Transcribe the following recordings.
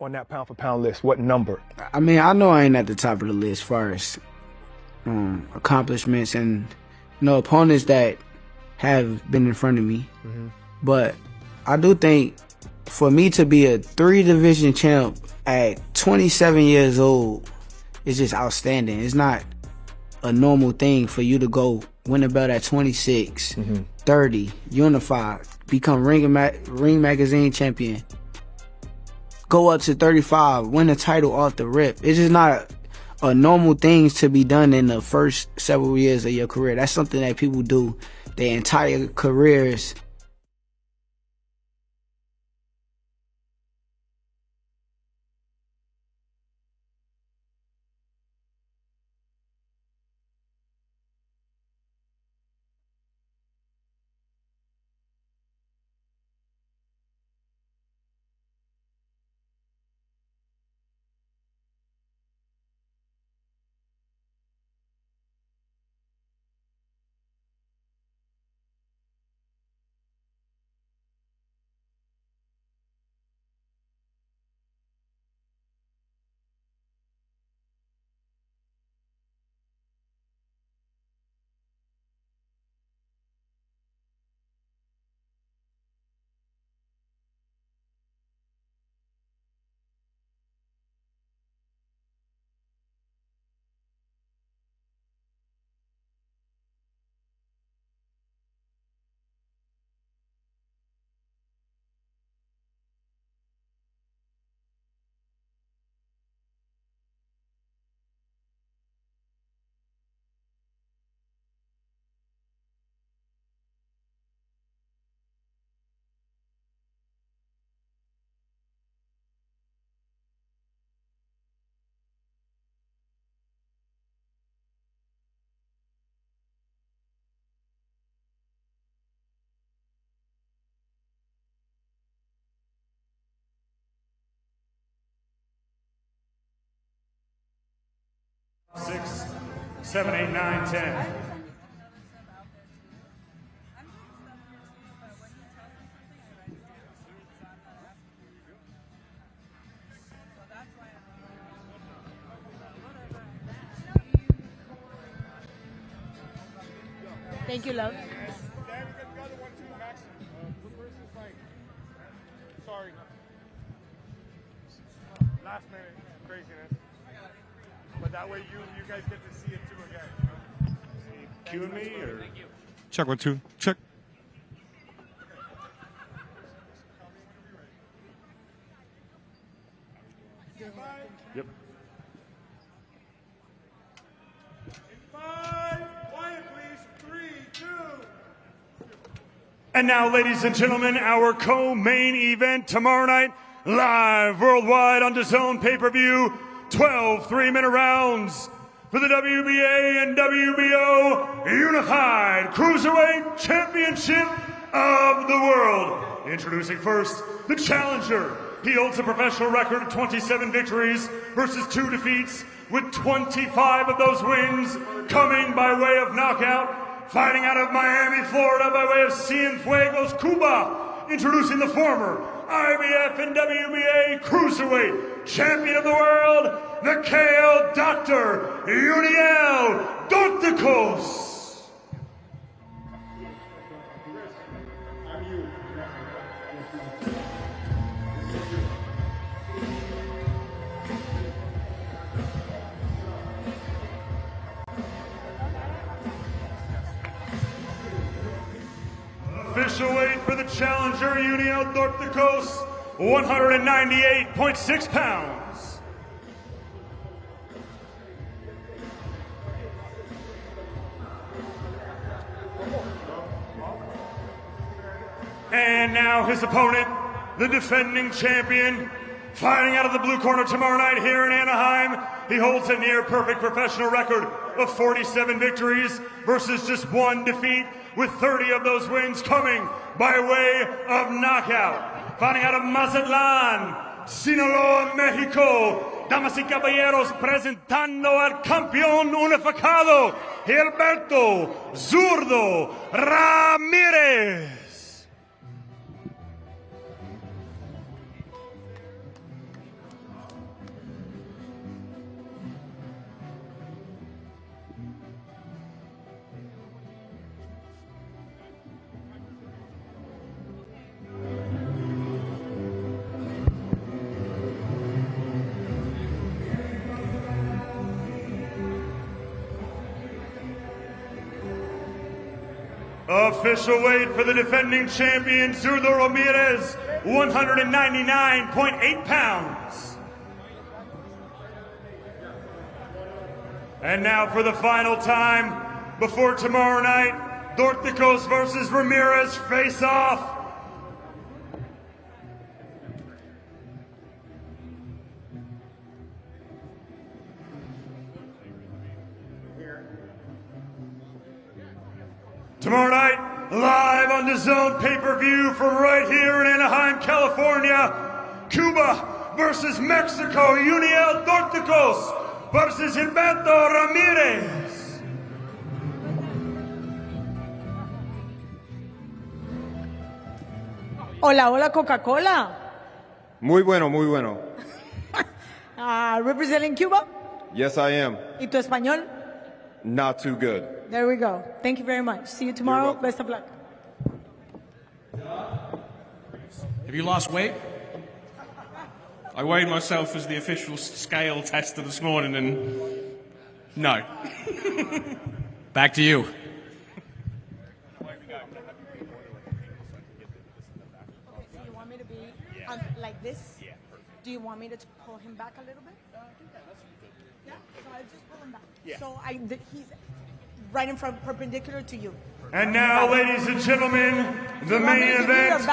on that pound-for-pound list? What number? I mean, I know I ain't at the top of the list as far as accomplishments and opponents that have been in front of me. But I do think for me to be a 3-division champ at 27 years old is just outstanding. It's not a normal thing for you to go win a belt at 26, 30, unified, become Ring Magazine champion, go up to 35, win a title off the rip. It's just not a normal thing to be done in the first several years of your career. That's something that people do their entire careers. Six, 7, 8, 9, 10. Thank you, love. Sorry. Last minute craziness. But that way you guys get to see it too again. Cueing me or? Check 1, 2. Check. Yep. Quiet, please. 3, 2. And now, ladies and gentlemen, our co-main event tomorrow night, live worldwide on DAZN pay-per-view, 12 3-minute rounds for the WBA and WBO Unified Cruiserweight Championship of the World. Introducing first, the challenger. He holds a professional record of 27 victories versus 2 defeats, with 25 of those wins coming by way of knockout. Fighting out of Miami, Florida by way of Cienfuegos, Cuba. Introducing the former IBF and WBA Cruiserweight Champion of the World, the KO Dr. Julio Dorticos. Official weight for the challenger, Julio Dorticos, 198.6 pounds. And now his opponent, the defending champion, fighting out of the blue corner tomorrow night here in Anaheim. He holds a near-perfect professional record of 47 victories versus just 1 defeat, with 30 of those wins coming by way of knockout. Fighting out of Mazatlan, Sinaloa, Mexico. Damas y caballeros, presentando al campeón unificado, Gilberto Zurdo Ramírez. Official weight for the defending champion, Zurdo Ramirez, 199.8 pounds. And now for the final time, before tomorrow night, Dorticos versus Ramirez face off. Tomorrow night, live on the Zone pay-per-view from right here in Anaheim, California, Cuba versus Mexico, Juniel Dorticos versus Gilberto Ramirez. Hola, hola, Coca-Cola. Muy bueno, muy bueno. Representing Cuba? Yes, I am. ¿Y tu español? Not too good. There we go. Thank you very much. See you tomorrow. welcome. Best of luck. Have you lost weight? I weighed myself as the official scale tester this morning and no. Back to you. Okay, so you want me to be like this? Yeah, perfect. Do you want me to pull him back a little bit? Yeah, so I just pull him back. Yeah. So he's right in front, perpendicular to you. And now, ladies and gentlemen, the main event.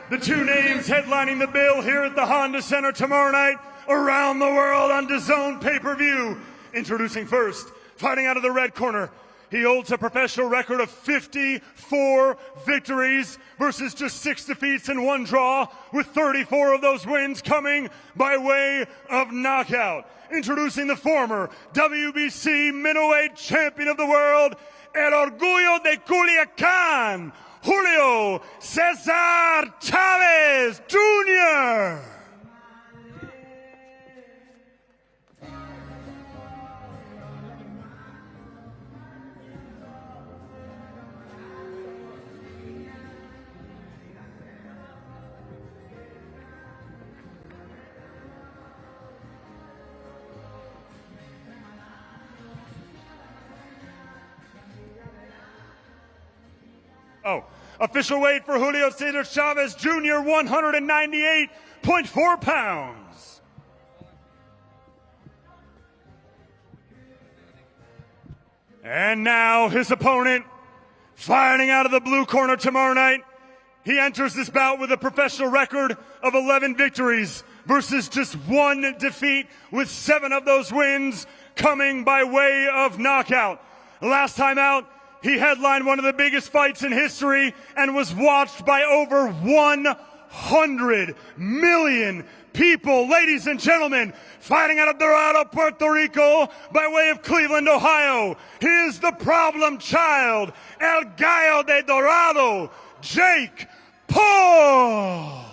The two names headlining the bill here at the Honda Center tomorrow night, around the world on DAZN pay-per-view. Introducing first, fighting out of the red corner. He holds a professional record of 54 victories versus just 6 defeats and 1 draw, with 34 of those wins coming by way of knockout. Introducing the former WBC middleweight champion of the world, El Orgullo de Culiacán, Julio Cesar Chavez Jr. Official weight for Julio Cesar Chavez Jr., 198.4 pounds. And now his opponent, fighting out of the blue corner tomorrow night. He enters this bout with a professional record of 11 victories versus just 1 defeat, with 7 of those wins coming by way of knockout. Last time out, he headlined one of the biggest fights in history and was watched by over 100 million people. Ladies and gentlemen, fighting out of Dorado, Puerto Rico, by way of Cleveland, Ohio, here's the problem child, El Gallo de Dorado, Jake Paul.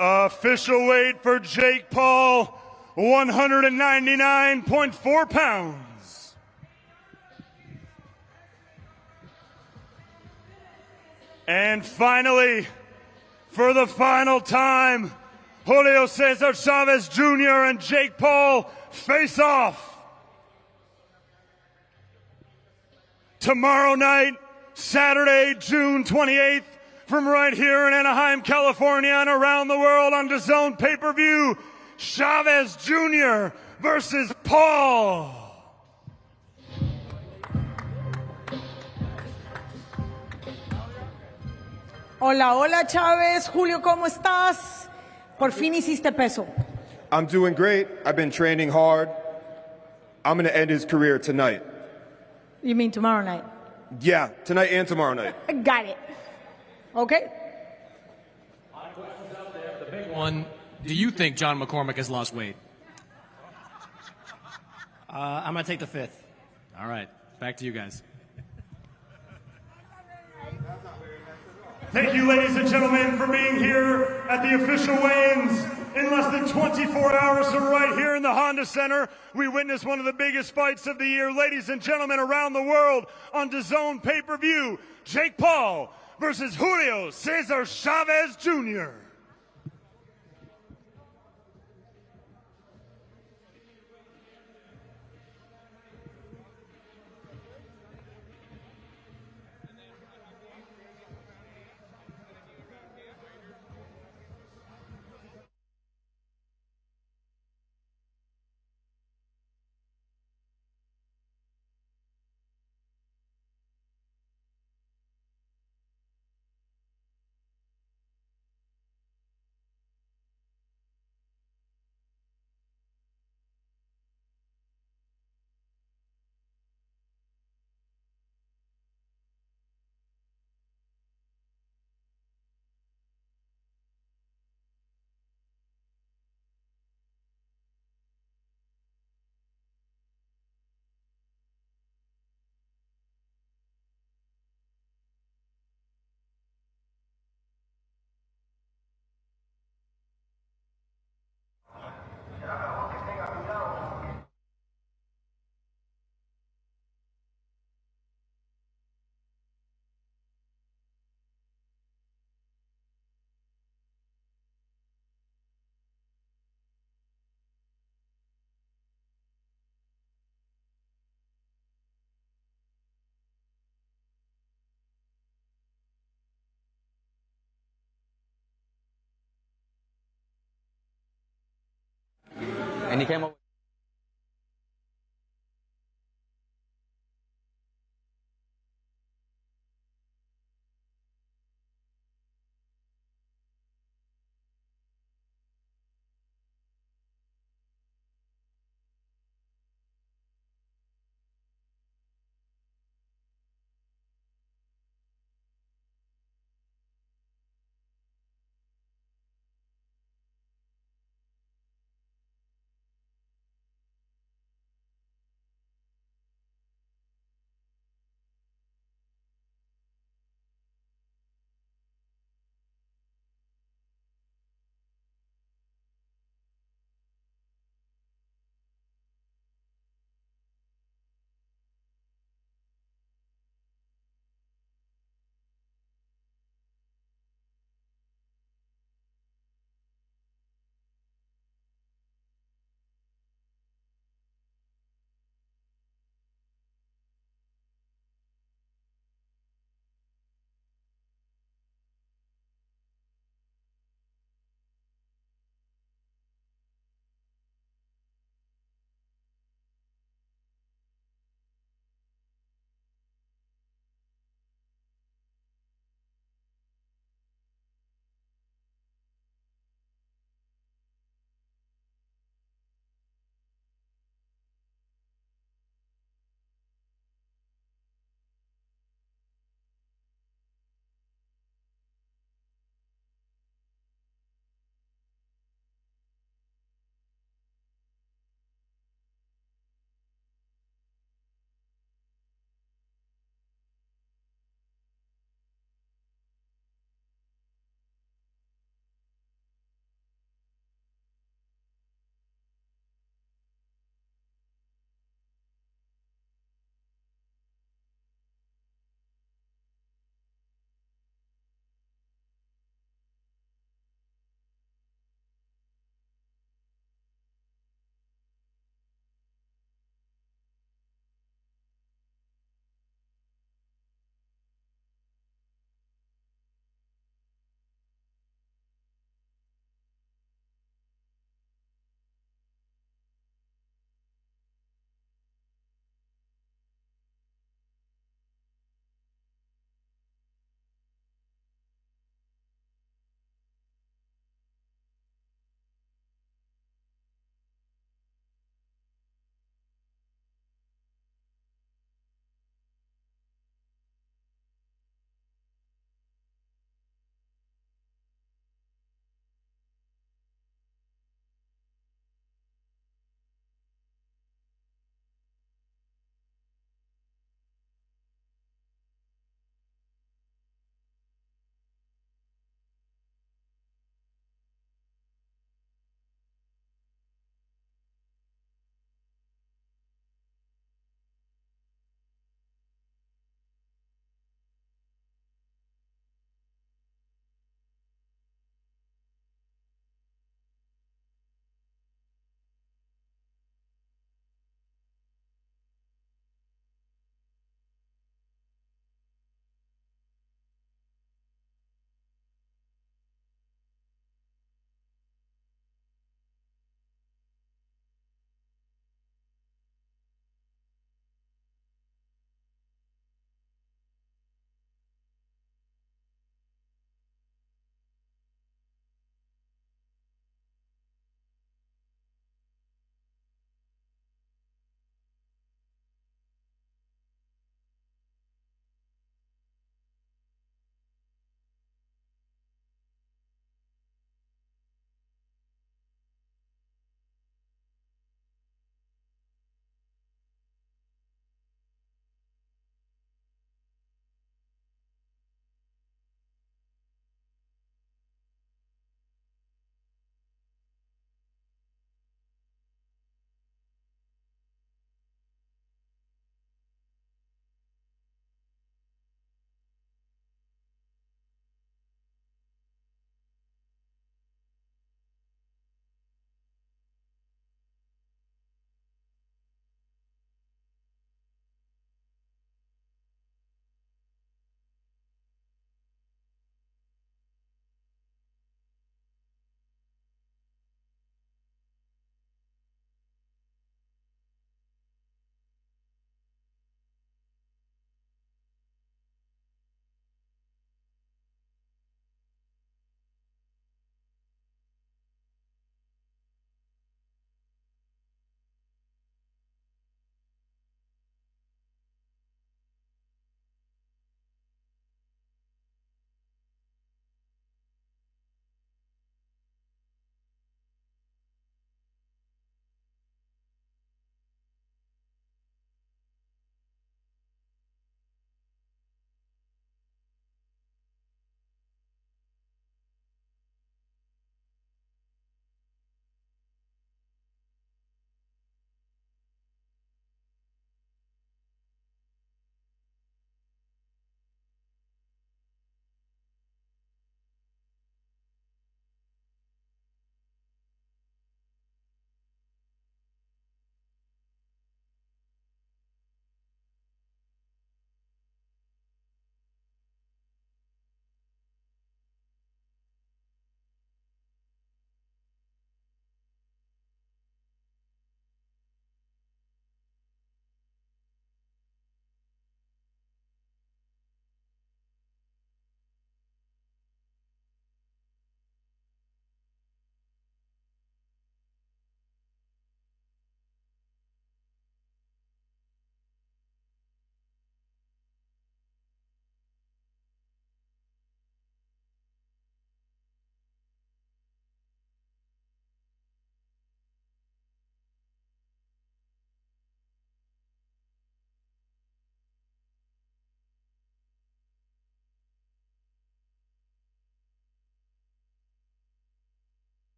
Official weight for Jake Paul, 199.4 pounds. And finally, for the final time, Julio Cesar Chavez Jr. and Jake Paul face off. Tomorrow night, Saturday, June 28th, from right here in Anaheim, California, and around the world on DAZN pay-per-view, Chavez Jr. versus Paul. Hola, hola, Chavez. Julio, ¿cómo estás? Por fin hiciste peso. I'm doing great. I've been training hard. I'm going to end his career tonight. You mean tomorrow night? Yeah, tonight and tomorrow night. Got it. Okay. The big one, do you think John McCormick has lost weight? I'm going to take the 5th. All right, back to you guys. Thank you, ladies and gentlemen, for being here at the official weigh-ins in less than 24 hours from right here in the the Honda Center, we witnessed one of the biggest fights of the year. Ladies and gentlemen, around the world on DAZN pay-per-view, Jake Paul versus Julio Cesar Chavez Jr. And he came up.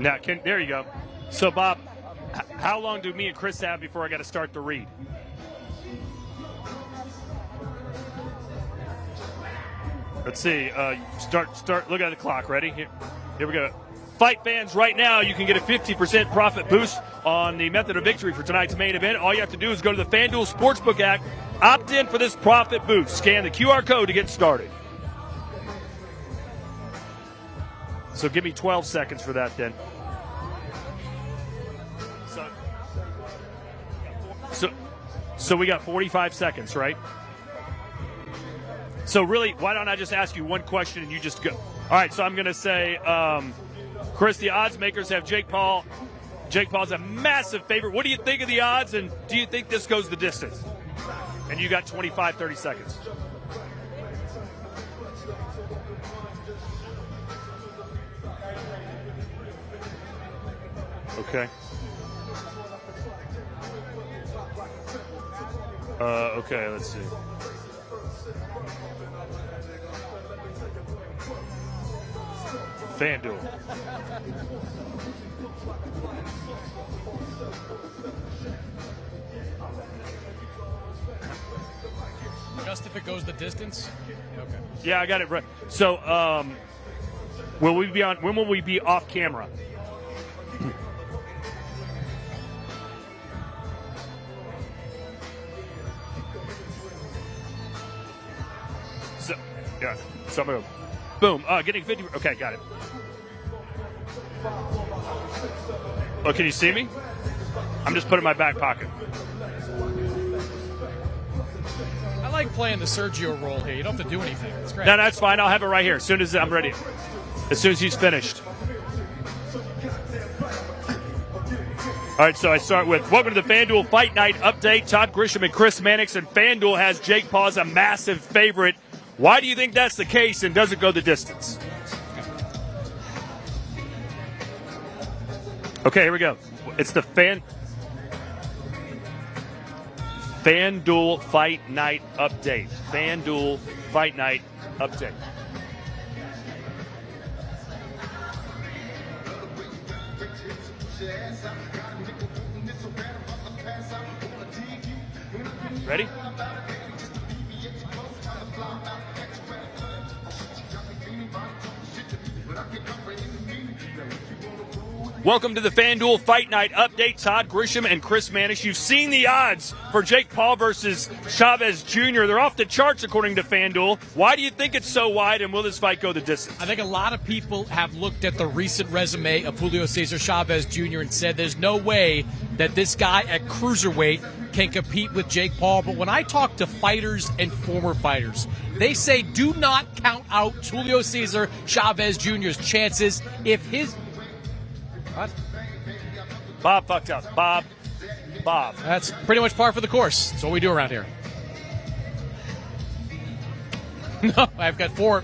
Now, there you go. So, Bob, how long do me and Chris have before I got to start the read? Let's see. Start. Look at the clock. Ready? Here we go. Fight fans, right now you can get a 50% profit boost on the method of victory for tonight's main event. All you have to do is go to the FanDuel Sportsbook app, opt in for this profit boost. Scan the QR code to get started. So give me 12 seconds for that then. So we got 45 seconds, right? So really, why don't I just ask you one question and you just go? All right, so I'm going to say, Chris, the odds makers have Jake Paul. Jake Paul's a massive favorite. What do you think of the odds, and do you think this goes the distance? And you got 25, 30 seconds. Okay. Okay, let's see. FanDuel. Just if it goes the distance? Okay. Yeah, I got it right. So, when will we be off camera? So, yeah, some of them. Boom. Getting 50. Okay, got it. Oh, can you see me? I'm just putting it in my back pocket. I like playing the Sergio role here. You don't have to do anything. It's great. No, that's fine. I'll have it right here as soon as I'm ready. As soon as he's finished. All right, so I start with welcome to the FanDuel Fight Night Update. Todd Grisham and Chris Mannix, and FanDuel has Jake Paul as a massive favorite. Why do you think that's the case, and does it go the distance? Okay, here we go. It's the FanDuel Fight Night Update. FanDuel Fight Night Update. Ready? Welcome to the FanDuel Fight Night Update. Todd Grisham and Chris Mannix. You've seen the odds for Jake Paul versus Chavez Jr. They're off the charts according to FanDuel. Why do you think it's so wide, and will this fight go the distance? I think a lot of people have looked at the recent resume of Julio Cesar Chavez Jr. and said there's no way that this guy at cruiserweight can compete with Jake Paul. But when I talk to fighters and former fighters, they say do not count out Julio Cesar Chavez Jr.'s chances if his... What? Bob fucked up. Bob. That's pretty much par for the course. That's what we do around here. No, I've got 4.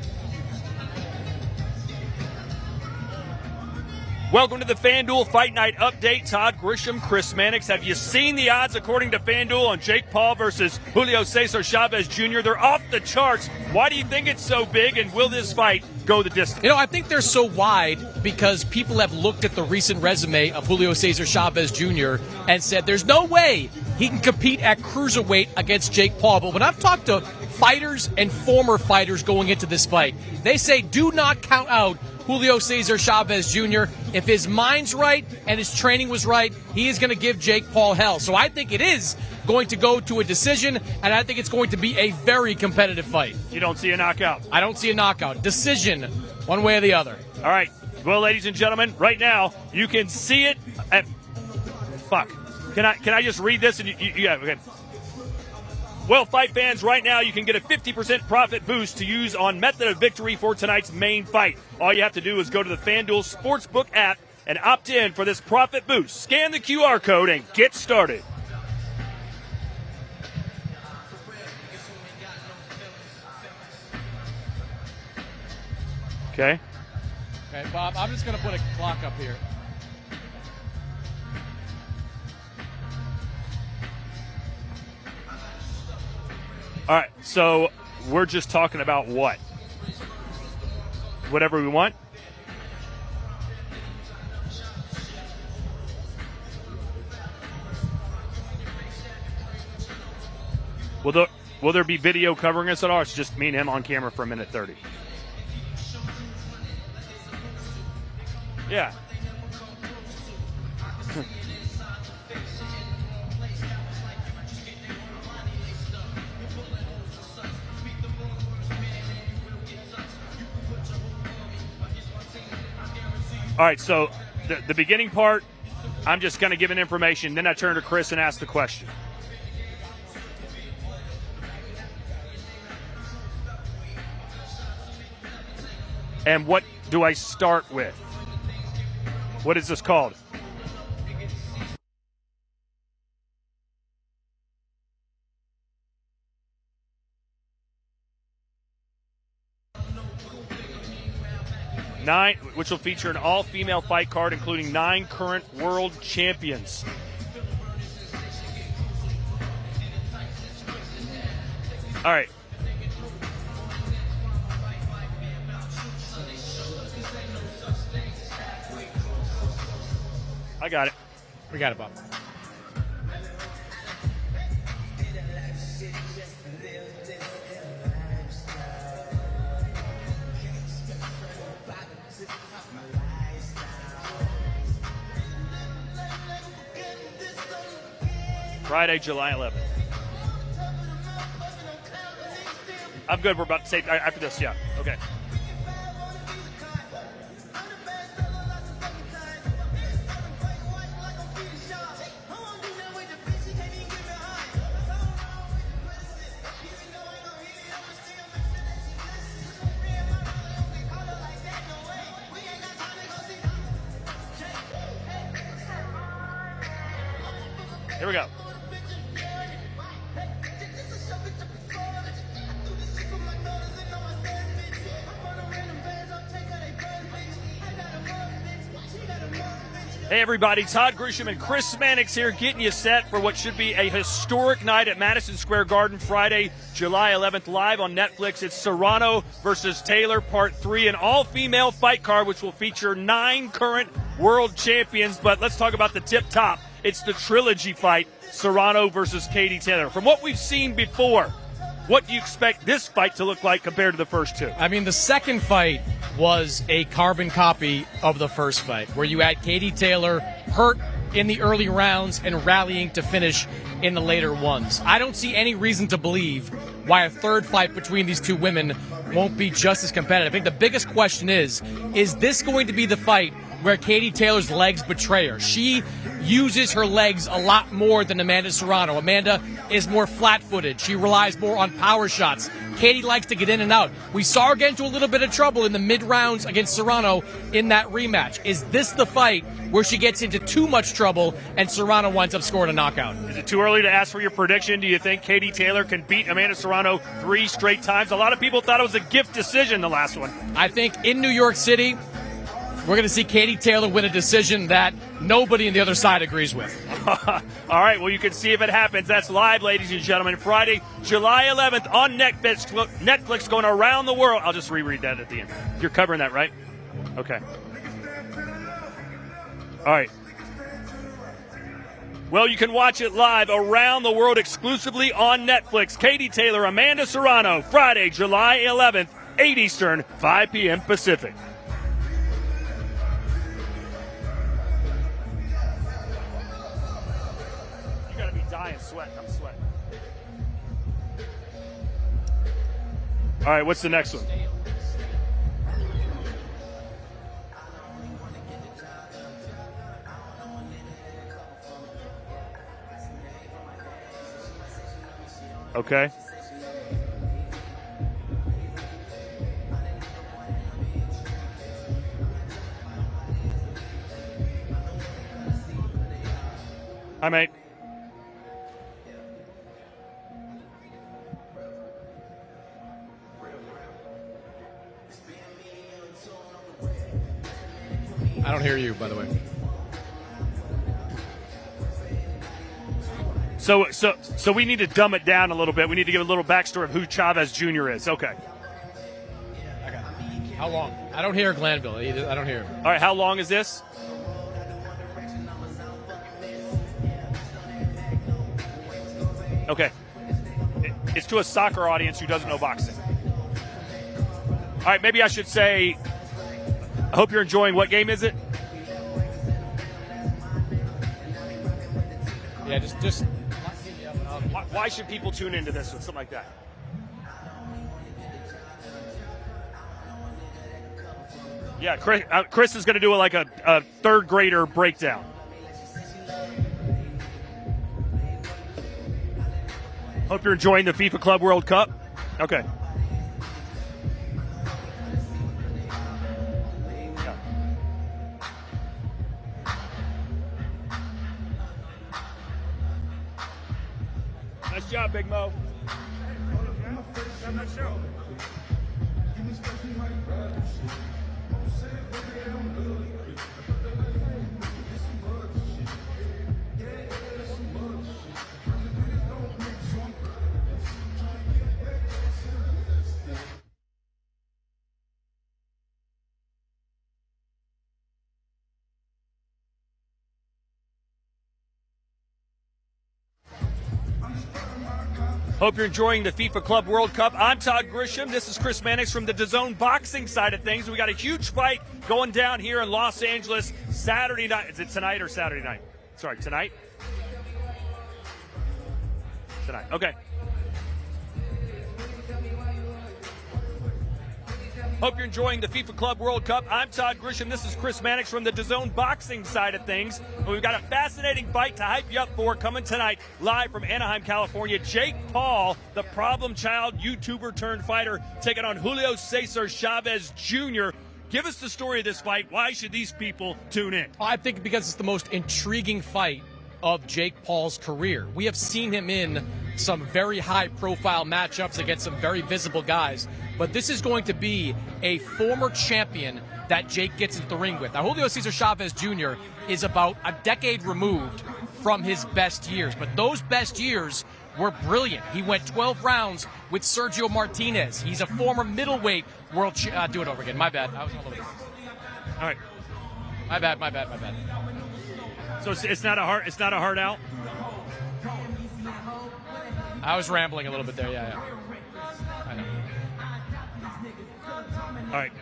Welcome to the FanDuel Fight Night Update. Todd Grisham, Chris Mannix. Have you seen the odds according to FanDuel on Jake Paul versus Julio Cesar Chavez Jr.? They're off the charts. Why do you think it's so big, and will this fight go the distance? You know, I think they're so wide because people have looked at the recent resume of Julio Cesar Chavez Jr. and said there's no way he can compete at cruiserweight against Jake Paul. But when I've talked to fighters and former fighters going into this fight, they say do not count out Julio Cesar Chavez Jr. If his mind's right and his training was right, he is going to give Jake Paul hell. So I think it is going to go to a decision, and I think it's going to be a very competitive fight. You don't see a knockout? I don't see a knockout. Decision, one way or the other. All right. Well, ladies and gentlemen, right now you can see it at... Fuck. Can I just read this? And yeah, okay. Well, fight fans, right now you can get a 50% profit boost to use on Method of Victory for tonight's main fight. All you have to do is go to the FanDuel Sportsbook app and opt in for this profit boost. Scan the QR code and get started. Okay. Okay, Bob, I'm just going to put a clock up here. All right, so we're just talking about what? Whatever we want? Will there be video covering us at all? Or it's just me and him on camera for a minute 30. Yeah. All right, so the beginning part, I'm just going to give an information. Then I turn to Chris and ask the question. And what do I start with? What is this called? Nine, which will feature an all-female fight card, including 9 current world champions. All right. I got it. We got it, Bob. Friday, July 11th. I'm good. We're about to say after this. Yeah. Okay. Here we go. Hey everybody, Todd Grisham and Chris Mannix here getting you set for what should be a historic night at Madison Square Garden Friday, July 11th, live on Netflix. It's Serrano versus Taylor, Part 3, an all-female fight card which will feature 9 current world champions. But let's talk about the tip top. It's the trilogy fight, Serrano versus Katie Taylor. From what we've seen before, what do you expect this fight to look like compared to the first two? I mean, the second fight was a carbon copy of the first fight, where you had Katie Taylor hurt in the early rounds and rallying to finish in the later ones. I don't see any reason to believe why a third fight between these two women won't be just as competitive. I think the biggest question is this going to be the fight where Katie Taylor's legs betray her? She uses her legs a lot more than Amanda Serrano. Amanda is more flat-footed. She relies more on power shots. Katie likes to get in and out. We saw her get into a little bit of trouble in the mid-rounds against Serrano in that rematch. Is this the fight where she gets into too much trouble and Serrano winds up scoring a knockout? Is it too early to ask for your prediction? Do you think Katie Taylor can beat Amanda Serrano 3 straight times? A lot of people thought it was a gift decision, the last one. I think in New York City, we're going to see Katie Taylor win a decision that nobody on the other side agrees with. All right, well, you can see if it happens. That's live, ladies and gentlemen. Friday, July 11th on Netflix, going around the world. I'll just reread that at the end. You're covering that, right? Okay. All right. Well, you can watch it live around the world exclusively on Netflix. Katie Taylor, Amanda Serrano, Friday, July 11th, 8 Eastern, 5 p.m. Pacific. I'm sweating. All right, what's the next one? Okay. Hi, mate. I don't hear you, by the way. So we need to dumb it down a little bit. We need to give a little backstory of who Chavez Jr. is. Okay. I got it. How long? I don't hear Glanville. I don't hear him. All right, how long is this? Okay. It's to a soccer audience who doesn't know boxing. All right, maybe I should say, I hope you're enjoying. What game is it? Yeah, just. Why should people tune into this one, something like that? Yeah, Chris is going to do a third grader breakdown. Hope you're enjoying the FIFA Club World Cup. Okay. Yeah. Nice job, Big Mo. Hope you're enjoying the FIFA Club World Cup. I'm Todd Grisham. This is Chris Mannix from the DAZN boxing side of things. We got a huge fight going down here in Los Angeles Saturday night. Is it tonight or Saturday night? Sorry, tonight? Tonight. Okay. Hope you're enjoying the FIFA Club World Cup. I'm Todd Grisham. This is Chris Mannix from the DAZN boxing side of things. And we've got a fascinating fight to hype you up for coming tonight live from Anaheim, California. Jake Paul, the problem child YouTuber turned fighter, taking on Julio Cesar Chavez Jr. Give us the story of this fight. Why should these people tune in? I think because it's the most intriguing fight of Jake Paul's career. We have seen him in some very high-profile matchups against some very visible guys, but this is going to be a former champion that Jake gets into the ring with. Now, Julio Cesar Chavez Jr. is about a decade removed from his best years, but those best years were brilliant. He went 12 rounds with Sergio Martinez. He's a former middleweight world do it over again. My bad. I was all over this. All right. My bad. So it's not a hard out? I was rambling a little bit there, yeah. I know. All right.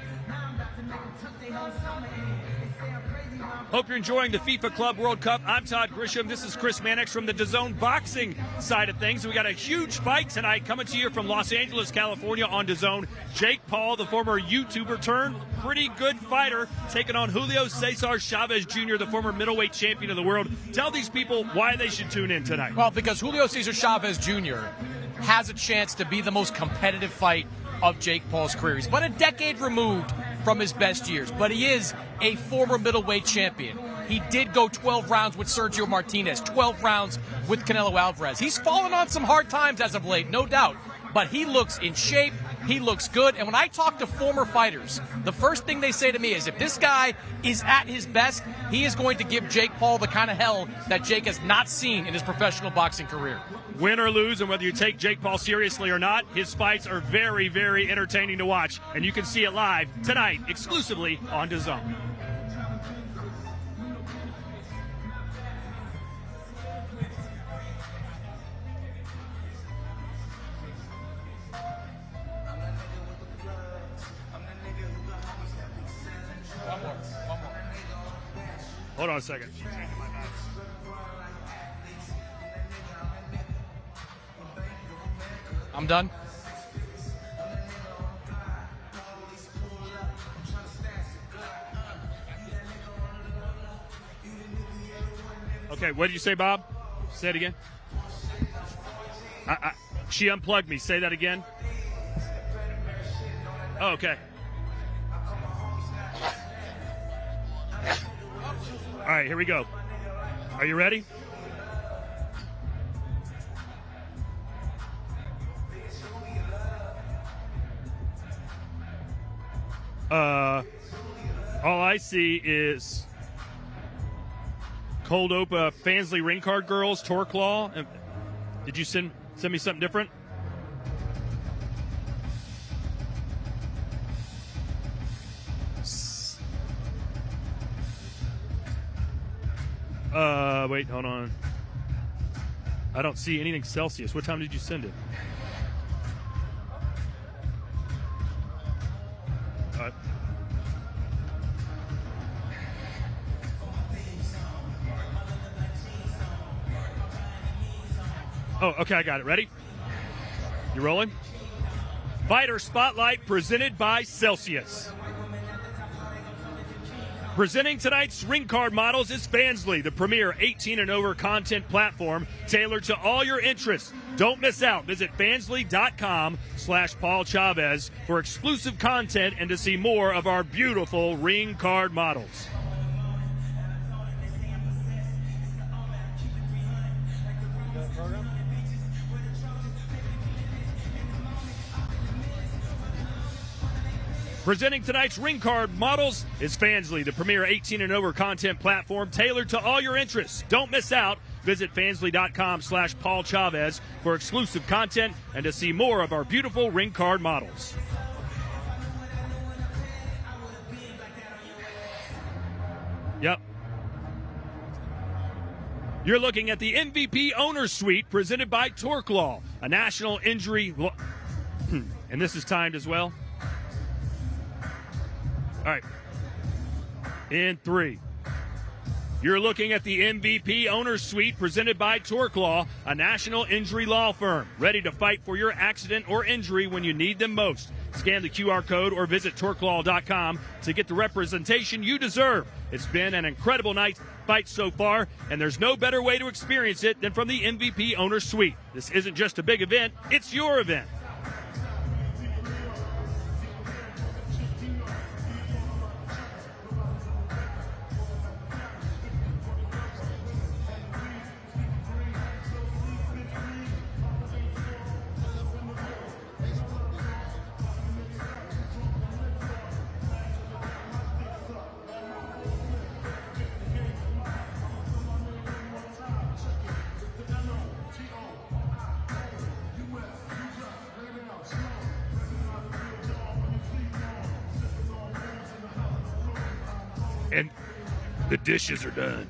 Hope you're enjoying the FIFA Club World Cup. I'm Todd Grisham. This is Chris Mannix from the DAZN boxing side of things. We got a huge fight tonight coming to you from Los Angeles, California on DAZN. Jake Paul, the former YouTuber turned pretty good fighter, taking on Julio Cesar Chavez Jr., the former middleweight champion of the world. Tell these people why they should tune in tonight. Well, because Julio Cesar Chavez Jr. has a chance to be the most competitive fight of Jake Paul's career. He's about a decade removed from his best years, but he is a former middleweight champion. He did go 12 rounds with Sergio Martinez, 12 rounds with Canelo Alvarez. He's fallen on some hard times as of late, no doubt, but he looks in shape. He looks good. And when I talk to former fighters, the first thing they say to me is if this guy is at his best, he is going to give Jake Paul the kind of hell that Jake has not seen in his professional boxing career. Win or lose, and whether you take Jake Paul seriously or not, his fights are very, very entertaining to watch. And you can see it live tonight, exclusively on DAZN. One more. Hold on a second. I'm done. Okay, what did you say, Bob? Say it again. She unplugged me. Say that again. Oh, okay. All right, here we go. Are you ready? All I see is Cold Opa, Fansley Ring Card Girls, Torclaw. Did you send me something different? Wait, hold on. I don't see anything Celsius. What time did you send it? Oh, okay, I got it. Ready? You rolling? Fighter Spotlight presented by Celsius. Presenting tonight's ring card models is Fansly, the premier 18 and over content platform tailored to all your interests. Don't miss out. Visit fansly.com/Paul Chavez for exclusive content and to see more of our beautiful ring card models. Presenting tonight's ring card models is Fansly, the premier 18 and over content platform tailored to all your interests. Don't miss out. Visit fansly.com/Paul Chavez for exclusive content and to see more of our beautiful ring card models. Yep. You're looking at the MVP Owner's Suite presented by Torque Law, a national injury law. And this is timed as well. All right. In 3. You're looking at the MVP Owner's Suite presented by Torque Law, a national injury law firm, ready to fight for your accident or injury when you need them most. Scan the QR code or visit torquelaw.com to get the representation you deserve. It's been an incredible night fight so far, and there's no better way to experience it than from the MVP Owner's Suite. This isn't just a big event, it's your event. And the dishes are done.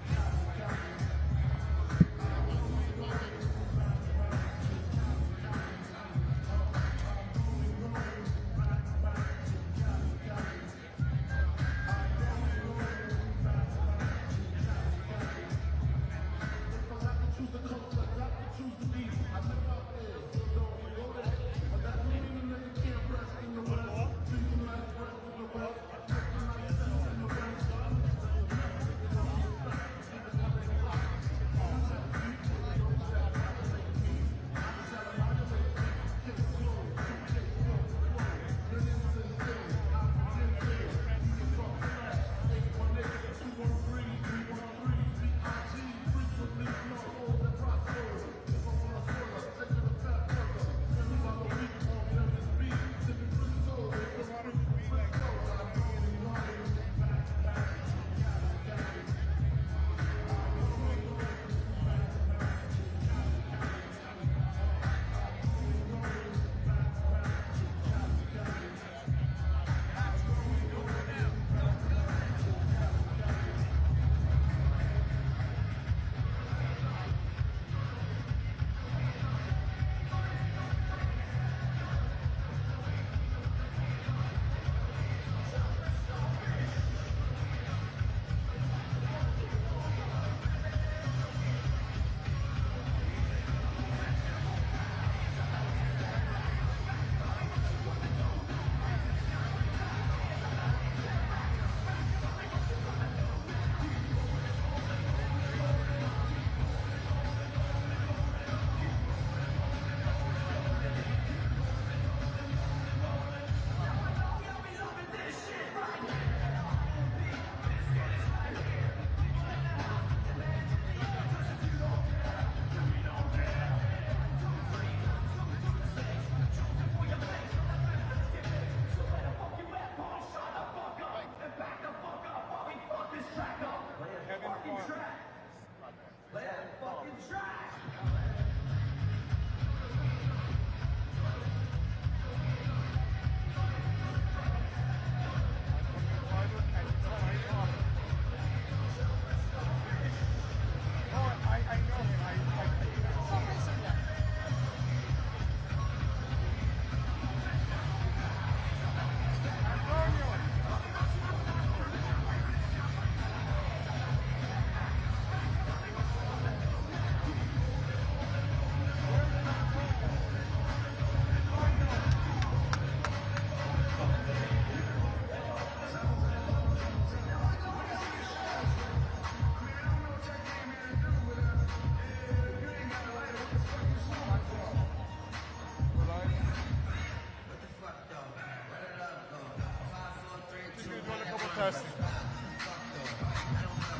test.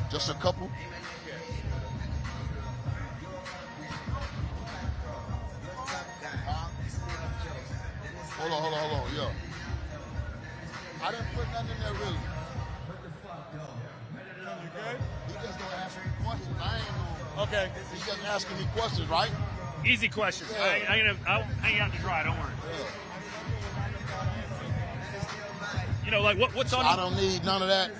Just a couple? Hold on, yo. I didn't put nothing in there really. You good? He just don't ask me questions. I ain't no. Okay. He's just asking me questions, right? Easy questions. Yeah. I'll hang out to dry. Don't worry. Yeah. You know, like what's on? I don't need none of that.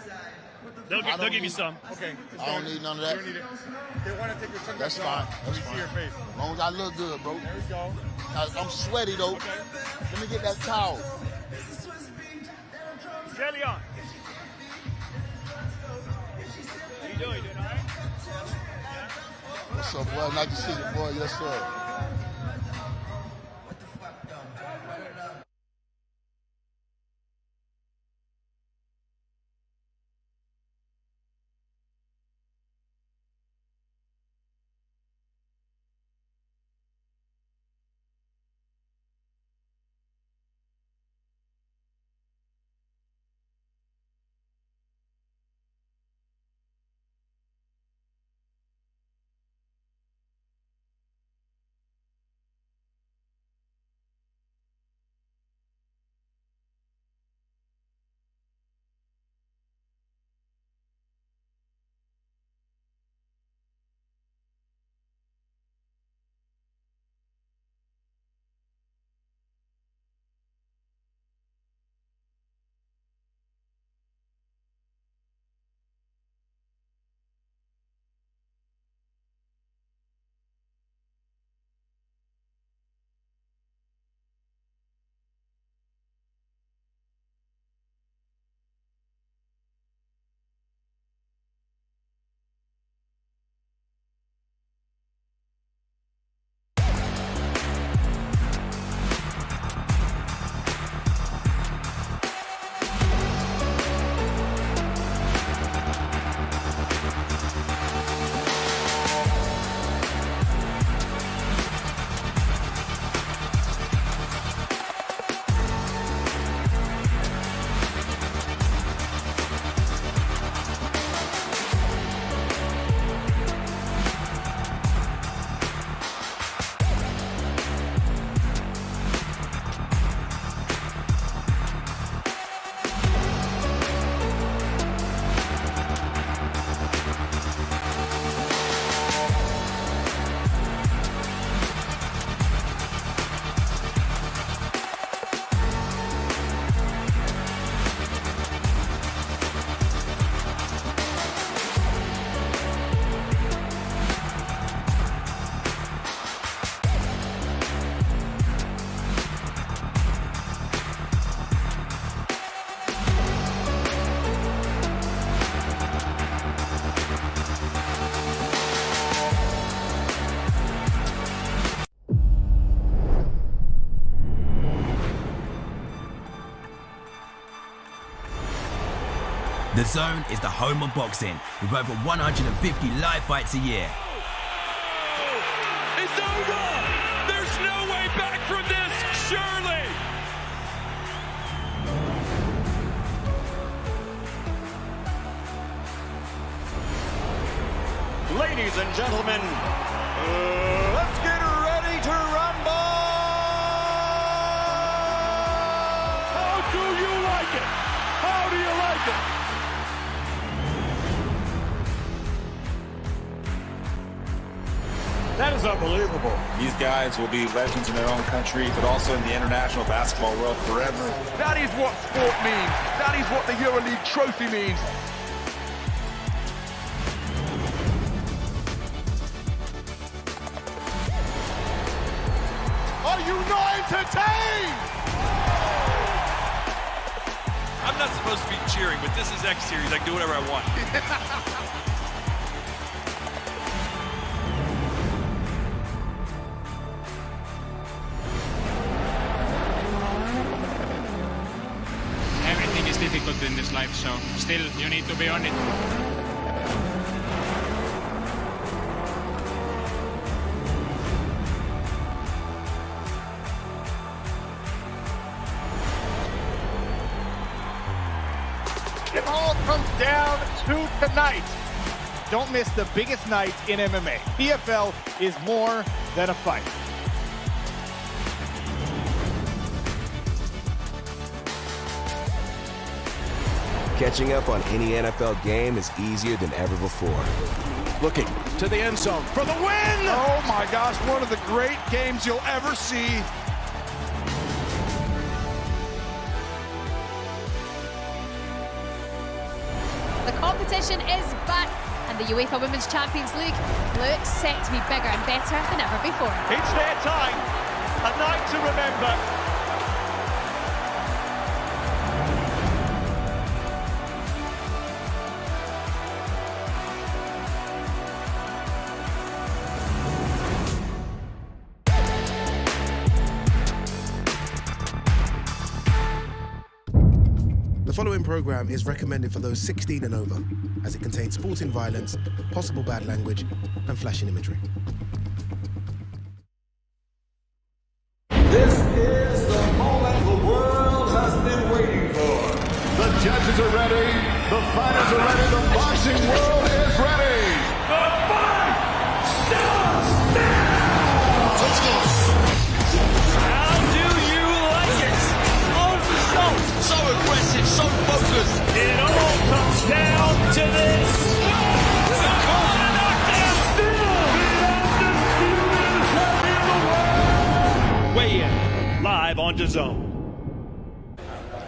They'll give you some. Okay. I don't need none of that. You don't need it. They want to take your sunglasses That's fine. off. That's Let me fine. see your face. As long as I look good, bro. There we go. I'm sweaty though. Okay. Let me get that towel. Kelly on. How you doing? You doing all right? What's up, boy? Nice to see you, boy. Yes, sir. The Zone is the home of boxing, with over 150 live fights a year. It's over! There's no way back from this, surely! Ladies and gentlemen, let's get ready to rumble! How do you like it? How do you like it? That is unbelievable. These guys will be legends in their own country, but also in the international basketball world forever. That is what sport means. That is what the EuroLeague trophy means. Are you not entertained? I'm not supposed to be cheering, but this is X Series. I can do whatever I want. Everything is difficult in this life, so still you need to be on it. all comes down to tonight. Don't miss the biggest night in MMA. PFL is more than a fight. Catching up on any NFL game is easier than ever before. Looking to the end zone for the win! Oh my gosh, one of the great games you'll ever see. The competition is back, and the UEFA Women's Champions League looks set to be bigger and better than ever before. It's their time, a night to remember. The following program is recommended for those 16 and over, as it contains sporting violence, possible bad language, and flashing imagery. This is the moment the world has been waiting for. The judges are ready, the fighters are ready, the boxing world is ready. The fight starts now! Let's go. How do you like it? So aggressive, so focused. It all comes down to this. Weigh in live on DAZN.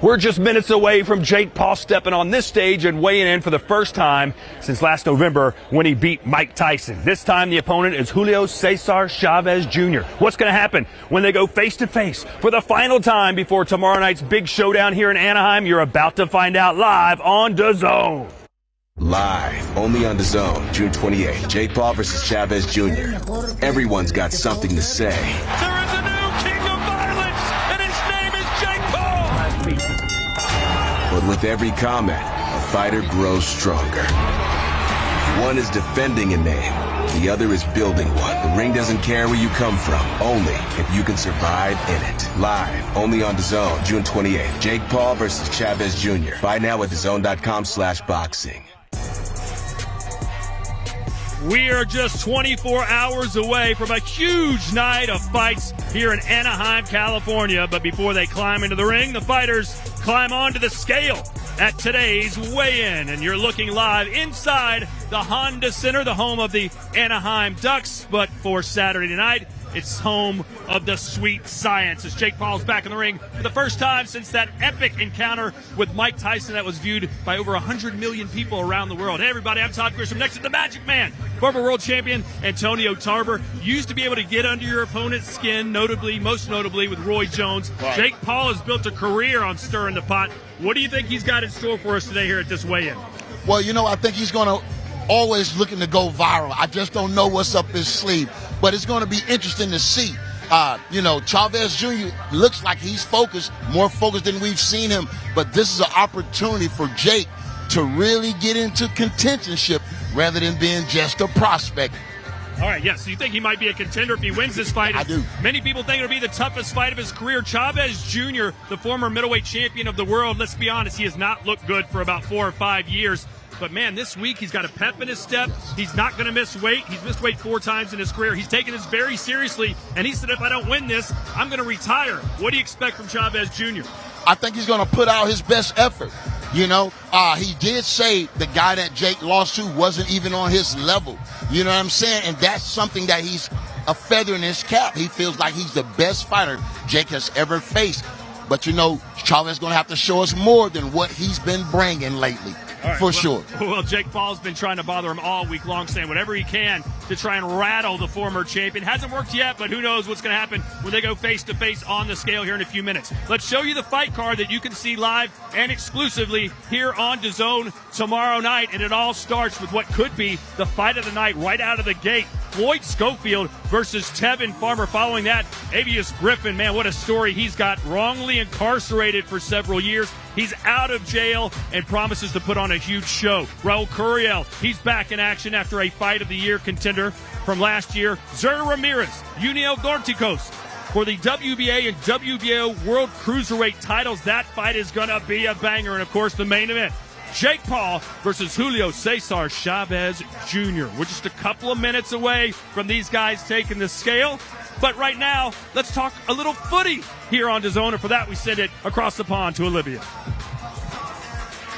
We're just minutes away from Jake Paul stepping on this stage and weighing in for the first time since last November when he beat Mike Tyson. This time the opponent is Julio Cesar Chavez Jr. What's going to happen when they go face to face for the final time before tomorrow night's big showdown here in Anaheim? You're about to find out live on DAZN. Live, only on DAZN, June 28th. Jake Paul versus Chavez Jr. Everyone's got something to say. There is a new king of violence, and his name is Jake Paul. But with every comment, a fighter grows stronger. One is defending a name, the other is building one. The ring doesn't care where you come from, only if you can survive in it. Live, only on DAZN, June 28th. Jake Paul versus Chavez Jr. Buy now at DAZN.com/boxing. We are just 24 hours away from a huge night of fights here in Anaheim, California. But before they climb into the ring, the fighters climb onto the scale at today's weigh-in. And you're looking live inside the Honda Center, the home of the Anaheim Ducks. But for Saturday night, it's home of the Sweet Science as Jake Paul's back in the ring for the first time since that epic encounter with Mike Tyson that was viewed by over 100 million people around the world. Hey, everybody, I'm Todd Grisham. Next to the Magic Man, former world champion Antonio Tarver. Used to be able to get under your opponent's skin, most notably with Roy Jones. Right. Jake Paul has built a career on stirring the pot. What do you think he's got in store for us today here at this weigh-in? Well, I think he's going to always looking to go viral. I just don't know what's up his sleeve. But it's going to be interesting to see. Chavez Jr. looks like he's focused, more focused than we've seen him. But this is an opportunity for Jake to really get into contentionship rather than being just a prospect. All right, yes. So you think he might be a contender if he wins this fight? I do. Many people think it'll be the toughest fight of his career. Chavez Jr., the former middleweight champion of the world, let's be honest, he has not looked good for about 4 or 5 years. But, man, this week he's got a pep in his step. He's not going to miss weight. He's missed weight 4 times in his career. He's taken this very seriously. And he said, if I don't win this, I'm going to retire. What do you expect from Chavez Jr.? I think he's going to put out his best effort. He did say the guy that Jake lost to wasn't even on his level. You know what I'm saying? And that's something that he's a feather in his cap. He feels like he's the best fighter Jake has ever faced. But, Chavez is going to have to show us more than what he's been bringing lately. Right, sure. Well, Jake Paul's been trying to bother him all week long, saying whatever he can to try and rattle the former champion. Hasn't worked yet, but who knows what's going to happen when they go face-to-face on the scale here in a few minutes. Let's show you the fight card that you can see live and exclusively here on DAZN tomorrow night. And it all starts with what could be the fight of the night right out of the gate. Floyd Schofield versus Tevin Farmer. Following that, Avius Griffin, man, what a story he's got. Wrongly incarcerated for several years. He's out of jail and promises to put on a huge show. Raul Curiel, he's back in action after a Fight of the Year contender from last year. Zerda Ramirez, Uniel Dorticos for the WBA and WBO World Cruiserweight titles. That fight is going to be a banger. And, of course, the main event. Jake Paul versus Julio Cesar Chavez Jr. We're just a couple of minutes away from these guys taking the scale. But right now, let's talk a little footy here on DAZN. And for that, we send it across the pond to Olivia.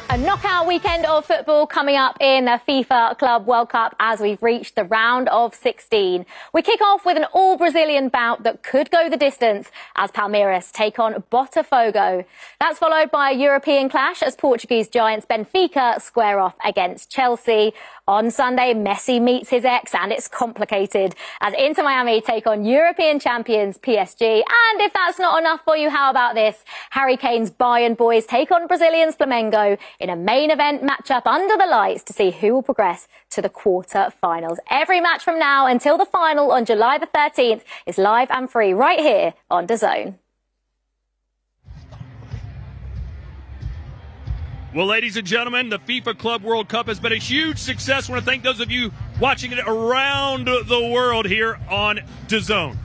A knockout weekend of football coming up in the FIFA Club World Cup as we've reached the round of 16. We kick off with an all-Brazilian bout that could go the distance as Palmeiras take on Botafogo. That's followed by a European clash as Portuguese giants Benfica square off against Chelsea. On Sunday, Messi meets his ex, and it's complicated as Inter Miami take on European champions PSG. And if that's not enough for you, how about this? Harry Kane's Bayern boys take on Brazilians Flamengo in a main event matchup under the lights to see who will progress to the quarter-finals. Every match from now until the final on July the 13th is live and free right here on DAZN. Well, ladies and gentlemen, the FIFA Club World Cup has been a huge success. I want to thank those of you watching it around the world here on DAZN.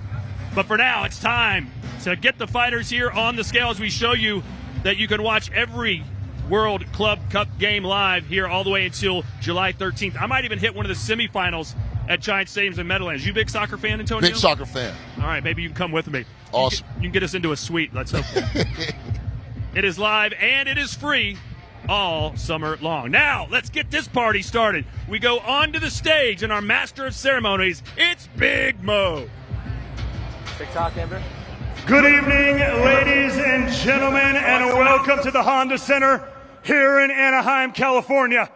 But for now, it's time to get the fighters here on the scale as we show you that you can watch every World Club Cup game live here all the way until July 13th. I might even hit one of the semifinals at Giant Stadiums in Meadowlands. You a big soccer fan, Antonio? Big soccer fan. All right, maybe you can come with me. Awesome. You can get us into a suite. Let's hope. It is live and it is free all summer long. Now, let's get this party started. We go onto the stage, and our master of ceremonies, it's Big Mo. Big talk, Amber. Good evening, ladies and gentlemen, and welcome to the Honda Center here in Anaheim, California.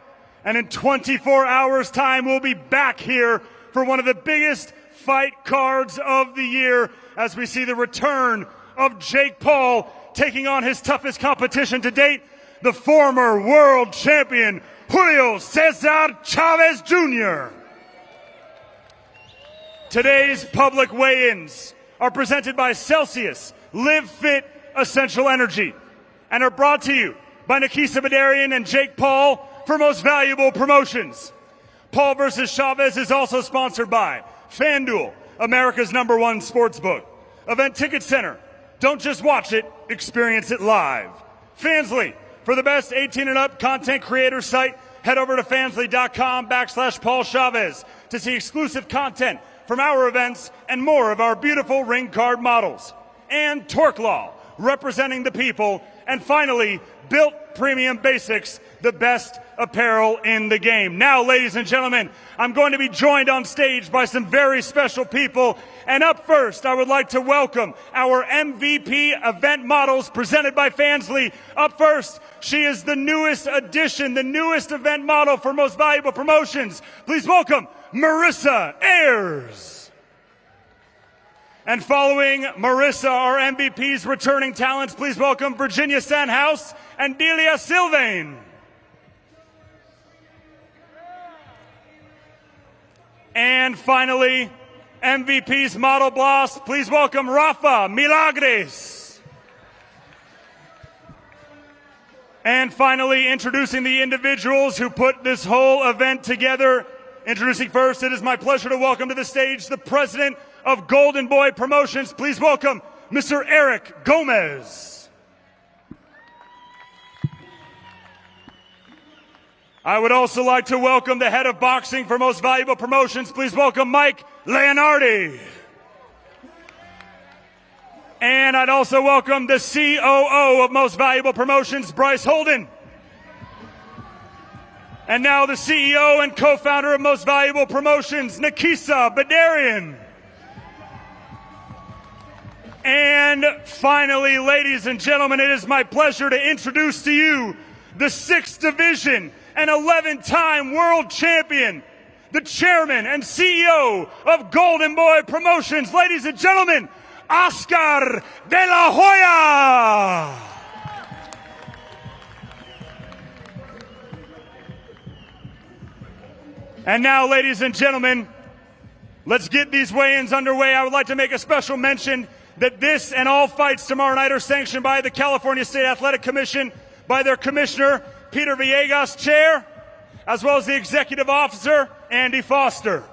And in 24 hours' time, we'll be back here for one of the biggest fight cards of the year as we see the return of Jake Paul taking on his toughest competition to date, the former world champion, Julio Cesar Chavez Jr. Today's public weigh-ins are presented by Celsius Live Fit Essential Energy and are brought to you by Nikisa Badarian and Jake Paul for Most Valuable Promotions. Paul versus Chavez is also sponsored by FanDuel, America's #1 sportsbook. Event Ticket Center. Don't just watch it, experience it live. Fansly. For the best 18 and up content creator site, head over to fansly.com/Paul Chavez to see exclusive content from our events and more of our beautiful ring card models. And Torque Law, representing the people. And finally, Built Premium Basics, the best apparel in the game. Now, ladies and gentlemen, I'm going to be joined on stage by some very special people. And up first, I would like to welcome our MVP event models presented by Fansly. Up first, she is the newest addition, the newest event model for Most Valuable Promotions. Please welcome Marissa Ayers. And following Marissa, our MVP's returning talents, please welcome Virginia Sandhouse and Delia Sylvain. And finally, MVP's model boss, please welcome Rafa Milagres. And finally, introducing the individuals who put this whole event together. Introducing first, it is my pleasure to welcome to the stage the president of Golden Boy Promotions. Please welcome Mr. Eric Gomez. I would also like to welcome the head of boxing for Most Valuable Promotions. Please welcome Mike Leonardi. And I'd also welcome the COO of Most Valuable Promotions, Bryce Holden. And now the CEO and co-founder of Most Valuable Promotions, Nikisa Badarian. And finally, ladies and gentlemen, it is my pleasure to introduce to you the 6th Division and 11-time world champion, the chairman and CEO of Golden Boy Promotions, ladies and gentlemen, Oscar de la Hoya. And now, ladies and gentlemen, let's get these weigh-ins underway. I would like to make a special mention that this and all fights tomorrow night are sanctioned by the California State Athletic Commission, by their commissioner, Peter Villegas, chair, as well as the executive officer, Andy Foster.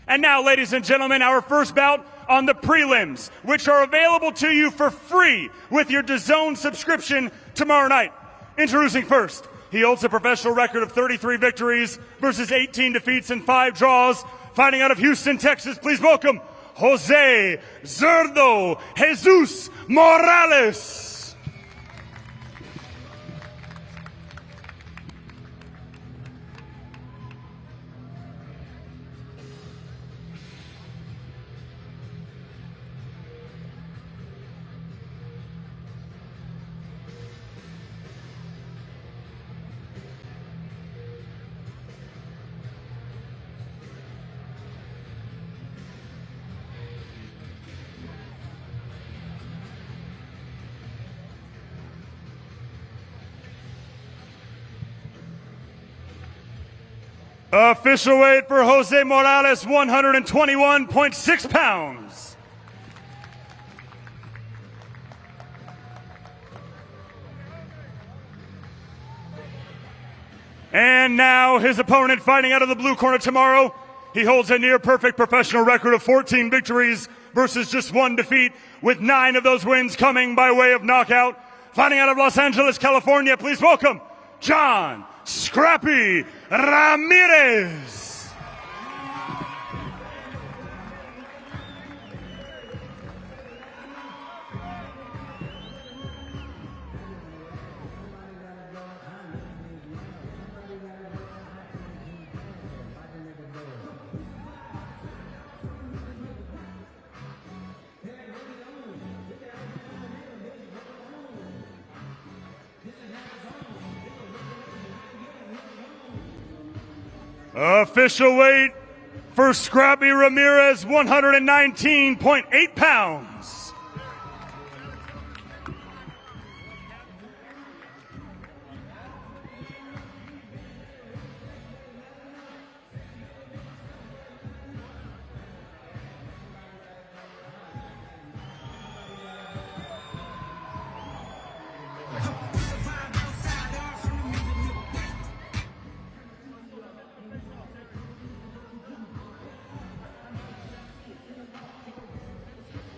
And now, ladies and gentlemen, our first bout on the prelims, which are available to you for free with your DAZN subscription tomorrow night. Introducing first, he holds a professional record of 33 victories versus 18 defeats and 5 draws. Fighting out of Houston, Texas, please welcome Jose Zurdo Jesus Morales. Official weight for Jose Morales, 121.6 pounds. And now his opponent fighting out of the blue corner tomorrow. He holds a near-perfect professional record of 14 victories versus just 1 defeat, with 9 of those wins coming by way of knockout. Fighting out of Los Angeles, California, please welcome John Scrappy Ramirez. Official weight for Scrappy Ramirez, 119.8 pounds.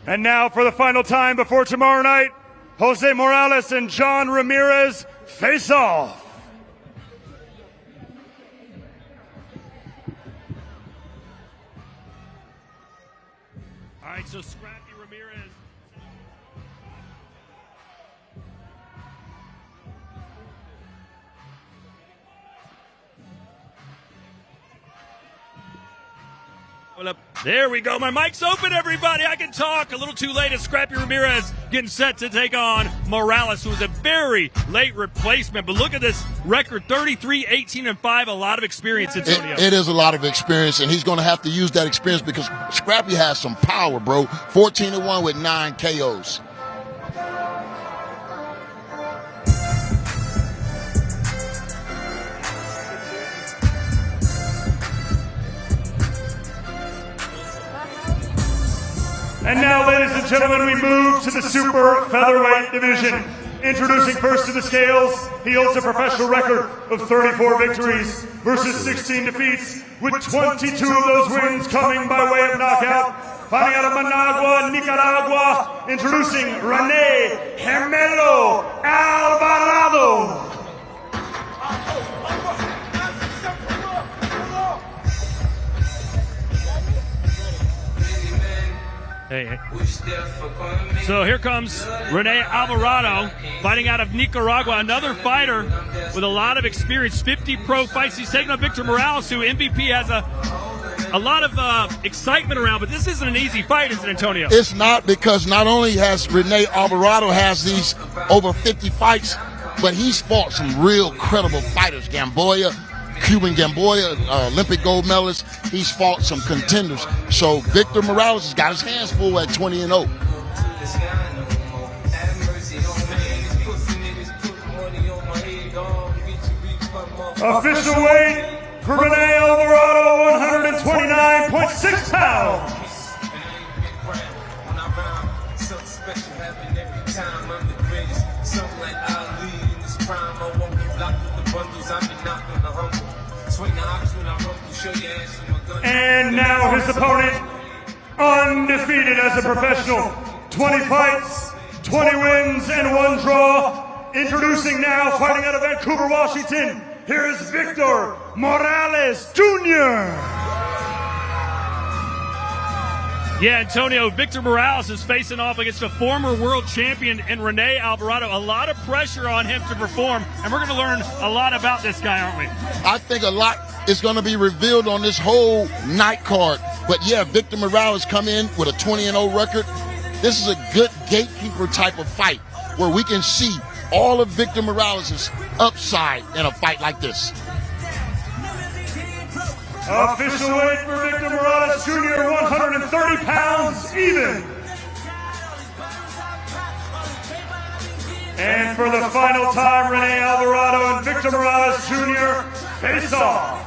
And now for the final time before tomorrow night, Jose Morales and John Ramirez face off. All right, so Scrappy Ramirez. There we go. My mic's open, everybody. I can talk. A little too late as Scrappy Ramirez getting set to take on Morales, who was a very late replacement. But look at this record, 33, 18, and 5. A lot of experience, Antonio. It is a lot of experience, and he's going to have to use that experience because Scrappy has some power, bro. 14-1 with 9 KOs. And now, ladies and gentlemen, we move to the super featherweight division. Introducing first to the scales, he holds a professional record of 34 victories versus 16 defeats, with 22 of those wins coming by way of knockout. Fighting out of Managua, Nicaragua, introducing Rene Gemelo Alvarado. Hey. So here comes Rene Alvarado, fighting out of Nicaragua, another fighter with a lot of experience, 50 pro fights. He's taking on Victor Morales, who MVP has a lot of excitement around, but this isn't an easy fight, is it, Antonio? It's not, because not only has Rene Alvarado has these over 50 fights, but he's fought some real credible fighters. Cuban Gamboa, Olympic gold medalist. He's fought some contenders. So Victor Morales has got his hands full at 20-0. Official weight for Rene Alvarado, 129.6 pounds. And now his opponent, undefeated as a professional, 20 fights, 20 wins, and 1 draw. Introducing now, fighting out of Vancouver, Washington, here is Victor Morales Jr. Yeah, Antonio, Victor Morales is facing off against a former world champion in Rene Alvarado. A lot of pressure on him to perform, and we're going to learn a lot about this guy, aren't we? I think a lot is going to be revealed on this whole night card. But yeah, Victor Morales come in with a 20-0 record. This is a good gatekeeper type of fight where we can see all of Victor Morales' upside in a fight like this. Official weight for Victor Morales Jr., 130 pounds even. And for the final time, Rene Alvarado and Victor Morales Jr. face off.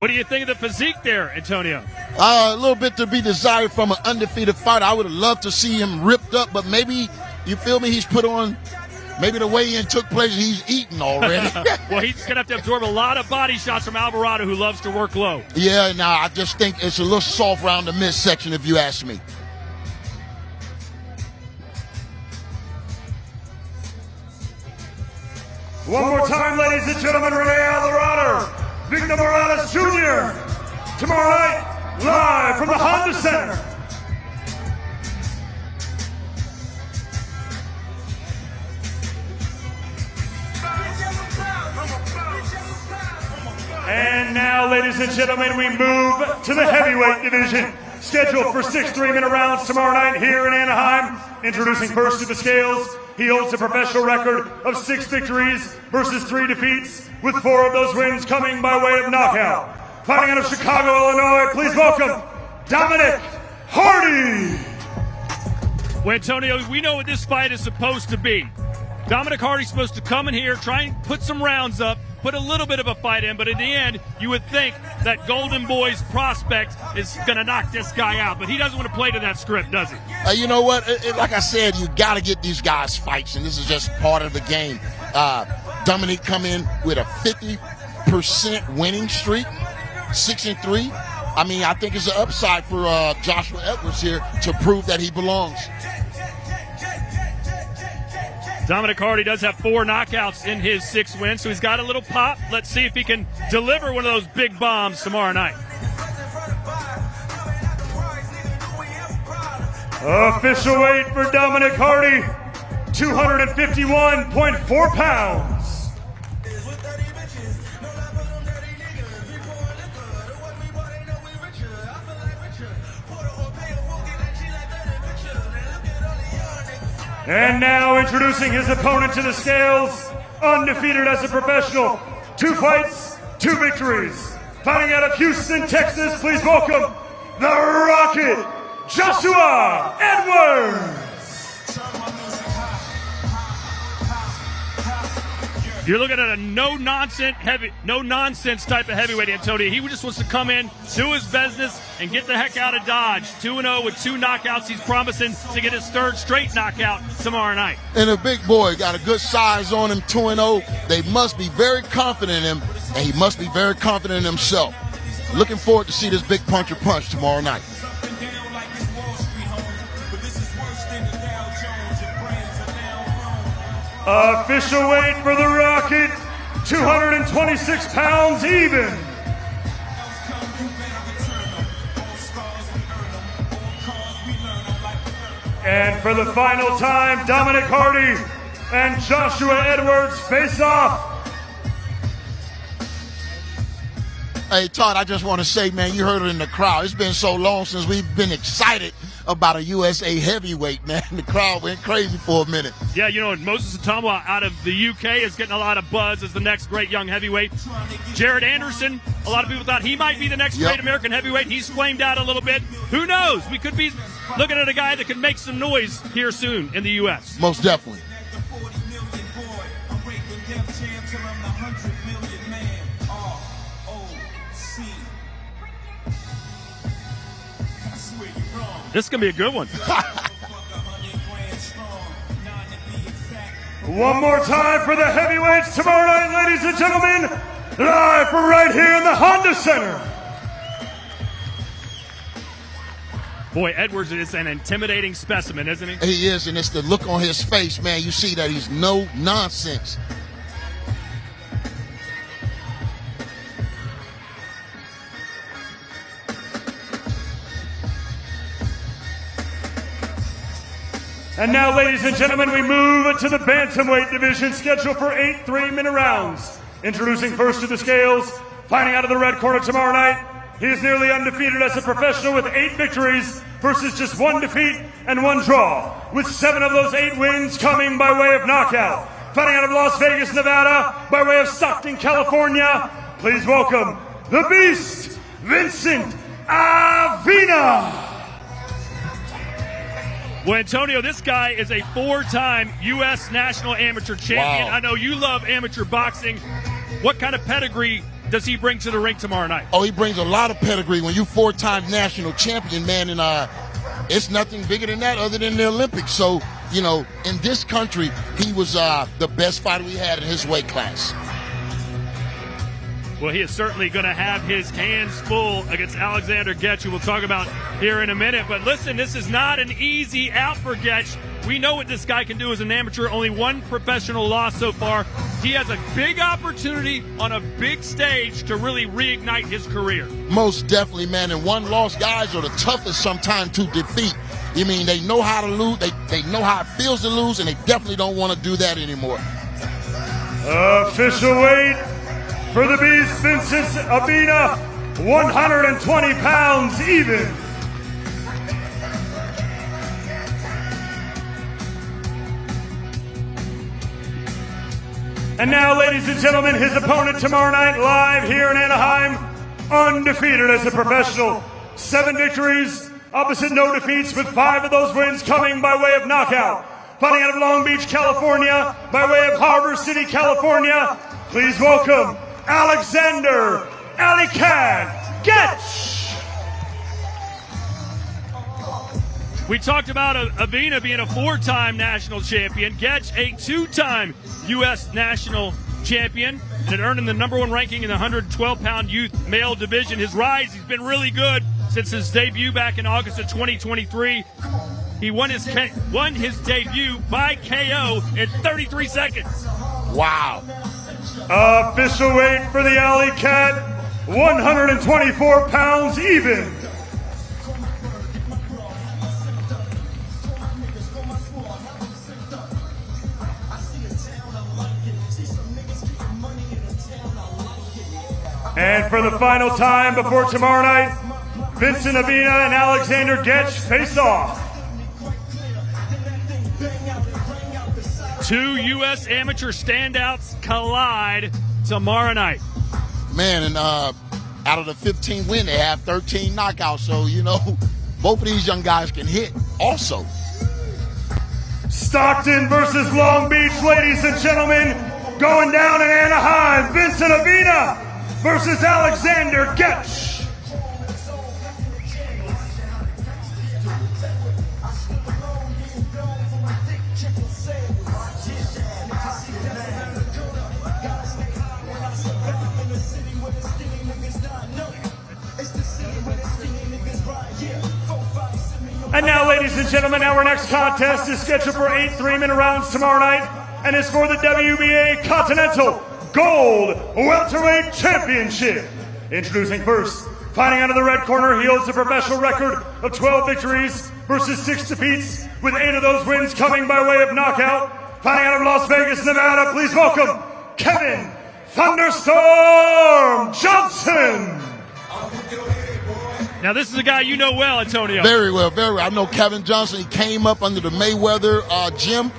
What do you think of the physique there, Antonio? A little bit to be desired from an undefeated fighter. I would have loved to see him ripped up, but maybe, you feel me, he's put on, maybe the weigh-in took place and he's eaten already. Well, he's going to have to absorb a lot of body shots from Alvarado, who loves to work low. Yeah, I just think it's a little soft around the midsection, if you ask me. One more time, ladies and gentlemen, Rene Alvarado, Victor Morales Jr. Tomorrow night, live from the Honda Center. And now, ladies and gentlemen, we move to the heavyweight division. Scheduled for 6 3-minute rounds tomorrow night here in Anaheim. Introducing first to the scales, he holds a professional record of 6 victories versus 3 defeats, with 4 of those wins coming by way of knockout. Fighting out of Chicago, Illinois, please welcome Dominic Hardy. Well, Antonio, we know what this fight is supposed to be. Dominic Hardy's supposed to come in here, try and put some rounds up, put a little bit of a fight in, but in the end, you would think that Golden Boy's prospect is going to knock this guy out, but he doesn't want to play to that script, does he? You know what? Like I said, you got to get these guys fights, and this is just part of the game. Dominic come in with a 50% winning streak, 6-3. I mean, I think it's an upside for Joshua Edwards here to prove that he belongs. Dominic Hardy does have 4 knockouts in his 6 wins, so he's got a little pop. Let's see if he can deliver one of those big bombs tomorrow night. Official weight for Dominic Hardy, 251.4 pounds. And now introducing his opponent to the scales, undefeated as a professional, 2 fights, 2 victories. Fighting out of Houston, Texas, please welcome the Rocket, Joshua Edwards. You're looking at a no-nonsense type of heavyweight, Antonio. He just wants to come in, do his business, and get the heck out of Dodge. 2-0 with 2 knockouts. He's promising to get his 3rd straight knockout tomorrow night. And a big boy, got a good size on him, 2-0. They must be very confident in him, and he must be very confident in himself. Looking forward to see this big puncher punch tomorrow night. Official weight for the Rocket, 226 pounds even. And for the final time, Dominic Hardy and Joshua Edwards face off. Hey, Todd, I just want to say, man, you heard it in the crowd. It's been so long since we've been excited about a USA heavyweight, man. The crowd went crazy for a minute. Yeah, you know, Moses Atamawa out of the UK is getting a lot of buzz as the next great young heavyweight. Jared Anderson, a lot of people thought he might be the next great American heavyweight. He's flamed out a little bit. Who knows? We could be looking at a guy that can make some noise here soon in the U.S. Most definitely. This is going to be a good one. One more time for the heavyweights tomorrow night, ladies and gentlemen. Live from right here in the Honda Center. Boy, Edwards is an intimidating specimen, isn't he? He is, and it's the look on his face, man. You see that he's no nonsense. And now, ladies and gentlemen, we move to the bantamweight division, scheduled for 8 3-minute rounds. Introducing first to the scales, fighting out of the red corner tomorrow night. He is nearly undefeated as a professional with 8 victories versus just 1 defeat and 1 draw, with 7 of those 8 wins coming by way of knockout. Fighting out of Las Vegas, Nevada, by way of Stockton, California, please welcome the Beast, Vincent Avina. Well, Antonio, this guy is a 4-time U.S. National Amateur Champion. Wow. I know you love amateur boxing. What kind of pedigree does he bring to the ring tomorrow night? Oh, he brings a lot of pedigree. When you 4-time national champion, man, and it's nothing bigger than that other than the Olympics. So, you know, in this country, he was the best fighter we had in his weight class. Well, he is certainly going to have his hands full against Alexander Getch, who we'll talk about here in a minute. But listen, this is not an easy out for Getch. We know what this guy can do as an amateur. Only 1 professional loss so far. He has a big opportunity on a big stage to really reignite his career. Most definitely, man. And 1-loss guys are the toughest sometimes to defeat. I mean, they know how to lose. They know how it feels to lose, and they definitely don't want to do that anymore. Official weight for the Beast, Vincent Avina, 120 pounds even. And now, ladies and gentlemen, his opponent tomorrow night, live here in Anaheim, undefeated as a professional. 7 victories, opposite no defeats, with 5 of those wins coming by way of knockout. Fighting out of Long Beach, California, by way of Harbor City, California, please welcome Alexander "Alley-Cat" Getch. We talked about Avina being a 4-time national champion. Getch, a 2-time U.S. national champion, and earning the #1 ranking in the 112-pound youth male division. His rise, he's been really good since his debut back in August of 2023. He won his debut by KO in 33 seconds. Wow. Official weight for the Alley-Cat, 124 pounds even. And for the final time before tomorrow night, Vincent Avina and Alexander Getch face off. 2 U.S. amateur standouts collide tomorrow night. Man, and out of the 15 win, they have 13 knockouts. So, you know, both of these young guys can hit also. Stockton versus Long Beach, ladies and gentlemen. Going down in Anaheim, Vincent Avina versus Alexander Getch. And now, ladies and gentlemen, our next contest is scheduled for 8 3-minute rounds tomorrow night and is for the WBA Continental Gold Welterweight Championship. Introducing first, fighting out of the red corner, he holds a professional record of 12 victories versus 6 defeats, with 8 of those wins coming by way of knockout. Fighting out of Las Vegas, Nevada, please welcome Kevin "Thunderstorm" Johnson. Now, this is a guy you know well, Antonio. Very well, very well. I know Kevin Johnson. He came up under the Mayweather gym.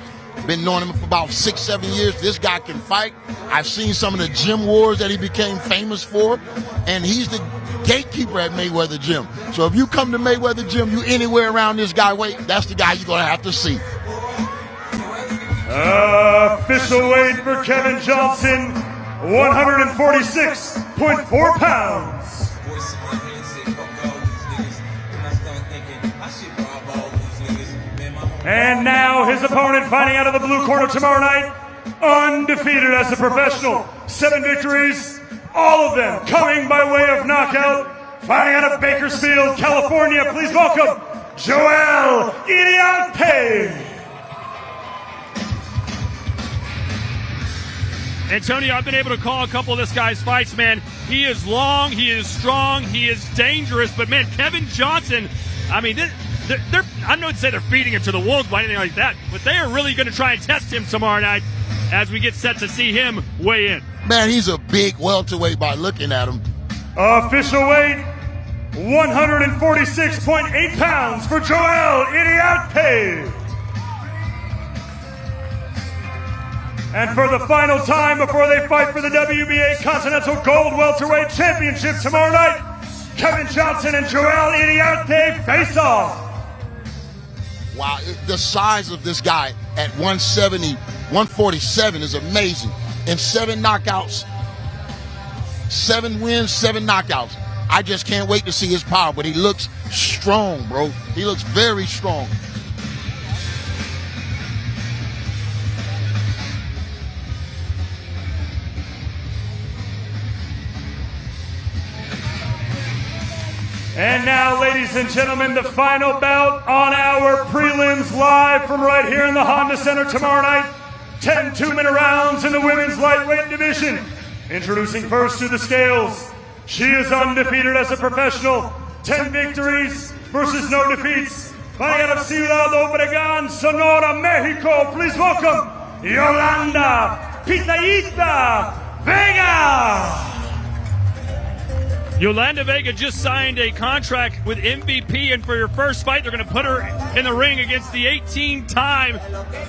Been knowing him for about 6-7 years. This guy can fight. I've seen some of the gym wars that he became famous for, and he's the gatekeeper at Mayweather Gym. So if you come to Mayweather Gym, you anywhere around this guy weight, that's the guy you're going to have to see. Official weight for Kevin Johnson, 146.4 pounds. And now his opponent, fighting out of the blue corner tomorrow night, undefeated as a professional, 7 victories, all of them coming by way of knockout. Fighting out of Bakersfield, California, please welcome Joel Iriarte. Antonio, I've been able to call a couple of this guy's fights, man. He is long, he is strong, he is dangerous, but man, Kevin Johnson, I mean, they're I don't say they're feeding him to the wolves by anything like that, but they are really going to try and test him tomorrow night as we get set to see him weigh in. Man, he's a big welterweight by looking at him. Official weight, 146.8 pounds for Joel Iriarte. And for the final time before they fight for the WBA Continental Gold Welterweight Championship tomorrow night, Kevin Johnson and Joel Iriarte face off. Wow, the size of this guy at 170, 147 is amazing. And 7 knockouts, 7 wins, 7 knockouts. I just can't wait to see his power, but he looks strong, bro. He looks very strong. And now, ladies and gentlemen, the final bout on our prelims live from right here in the Honda Center tomorrow night. 10 2-minute rounds in the women's lightweight division. Introducing first to the scales. She is undefeated as a professional. 10 victories versus no defeats. Fighting out of Ciudad Obregón, Sonora, Mexico. Please welcome Yolanda Pitayita Vega. Yolanda Vega just signed a contract with MVP, and for her first fight, they're going to put her in the ring against the 18-time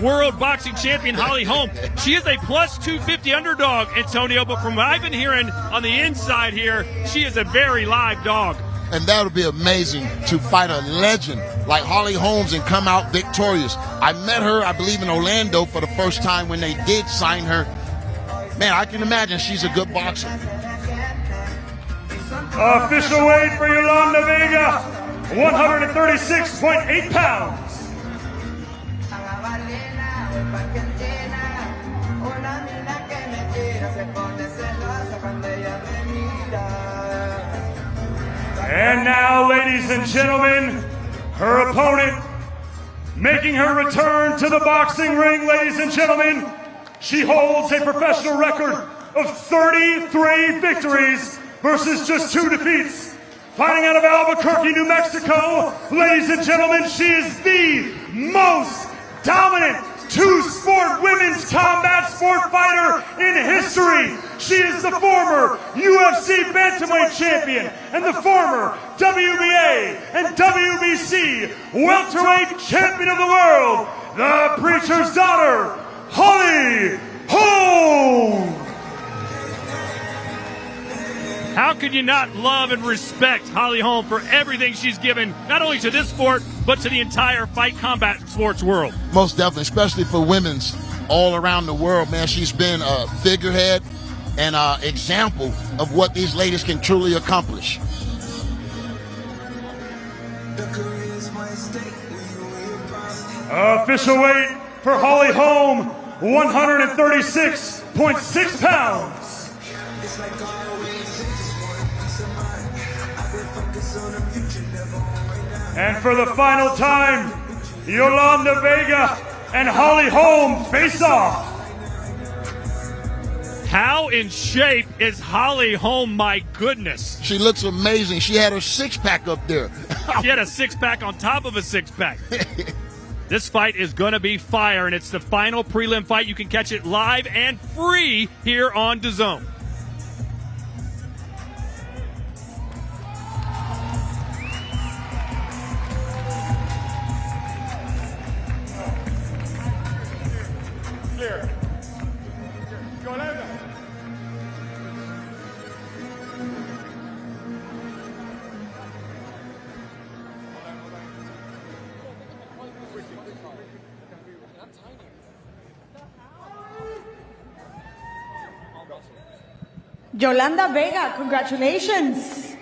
world boxing champion, Holly Holm. She is a plus 250 underdog, Antonio, but from what I've been hearing on the inside here, she is a very live dog. And that would be amazing to fight a legend like Holly Holmes and come out victorious. I met her, I believe, in Orlando for the first time when they did sign her. Man, I can imagine she's a good boxer. Official weight for Yolanda Vega, 136.8 pounds. And now, ladies and gentlemen, her opponent making her return to the boxing ring, ladies and gentlemen. She holds a professional record of 33 victories versus just 2 defeats. Fighting out of Albuquerque, New Mexico, ladies and gentlemen, she is the most dominant 2-sport women's combat sport fighter in history. She is the former UFC bantamweight champion and the former WBA and WBC welterweight champion of the world, the preacher's daughter, Holly Holm. How could you not love and respect Holly Holm for everything she's given, not only to this sport, but to the entire fight combat sports world? Most definitely, especially for women's all around the world, man. She's been a figurehead and an example of what these ladies can truly accomplish. Official weight for Holly Holm, 136.6 pounds. And for the final time, Yolanda Vega and Holly Holm face off. How in shape is Holly Holm? My goodness. She looks amazing. She had her 6-pack up there. She had a 6-pack on top of a 6-pack. This fight is going to be fire, and it's the final prelim fight. You can catch it live and free here on DAZN. Yolanda Vega, congratulations.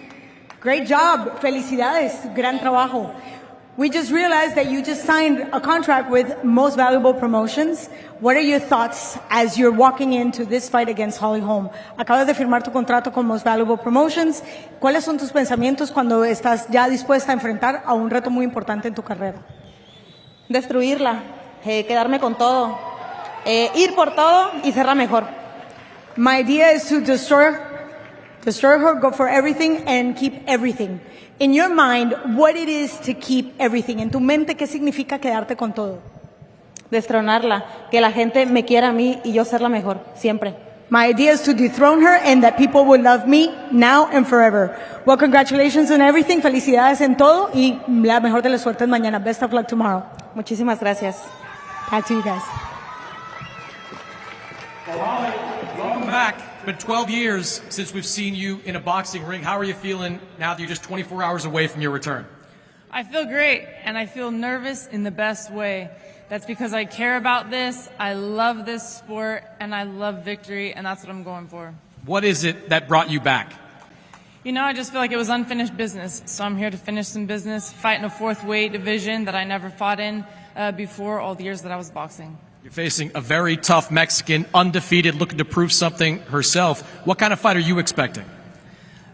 Great job. Felicidades. Gran trabajo. We just realized that you just signed a contract with Most Valuable Promotions. What are your thoughts as you're walking into this fight against Holly Holm? Acabas de firmar tu contrato con Most Valuable Promotions. ¿Cuáles son tus pensamientos cuando estás ya dispuesta a enfrentar a un reto muy importante en tu carrera? Destruirla, quedarme con todo, ir por todo y ser la mejor. My idea is to destroy her, go for everything, and keep everything. In your mind, what it is to keep everything. En tu mente, ¿qué significa quedarte con todo? Destronarla, que la gente me quiera a mí y yo ser la mejor, siempre. My idea is to dethrone her and that people will love me now and forever. Well, congratulations on everything. Felicidades en todo y la mejor de las suertes mañana. Best of luck tomorrow. Muchísimas gracias. Back to you guys. Welcome back. It's been 12 years since we've seen you in a boxing ring. How are you feeling now that you're just 24 hours away from your return? I feel great, and I feel nervous in the best way. That's because I care about this, I love this sport, and I love victory, and that's what I'm going for. What is it that brought you back? You know, I just feel like it was unfinished business, so I'm here to finish some business, fight in a fourth weight division that I never fought in before all the years that I was boxing. You're facing a very tough Mexican, undefeated, looking to prove something herself. What kind of fight are you expecting?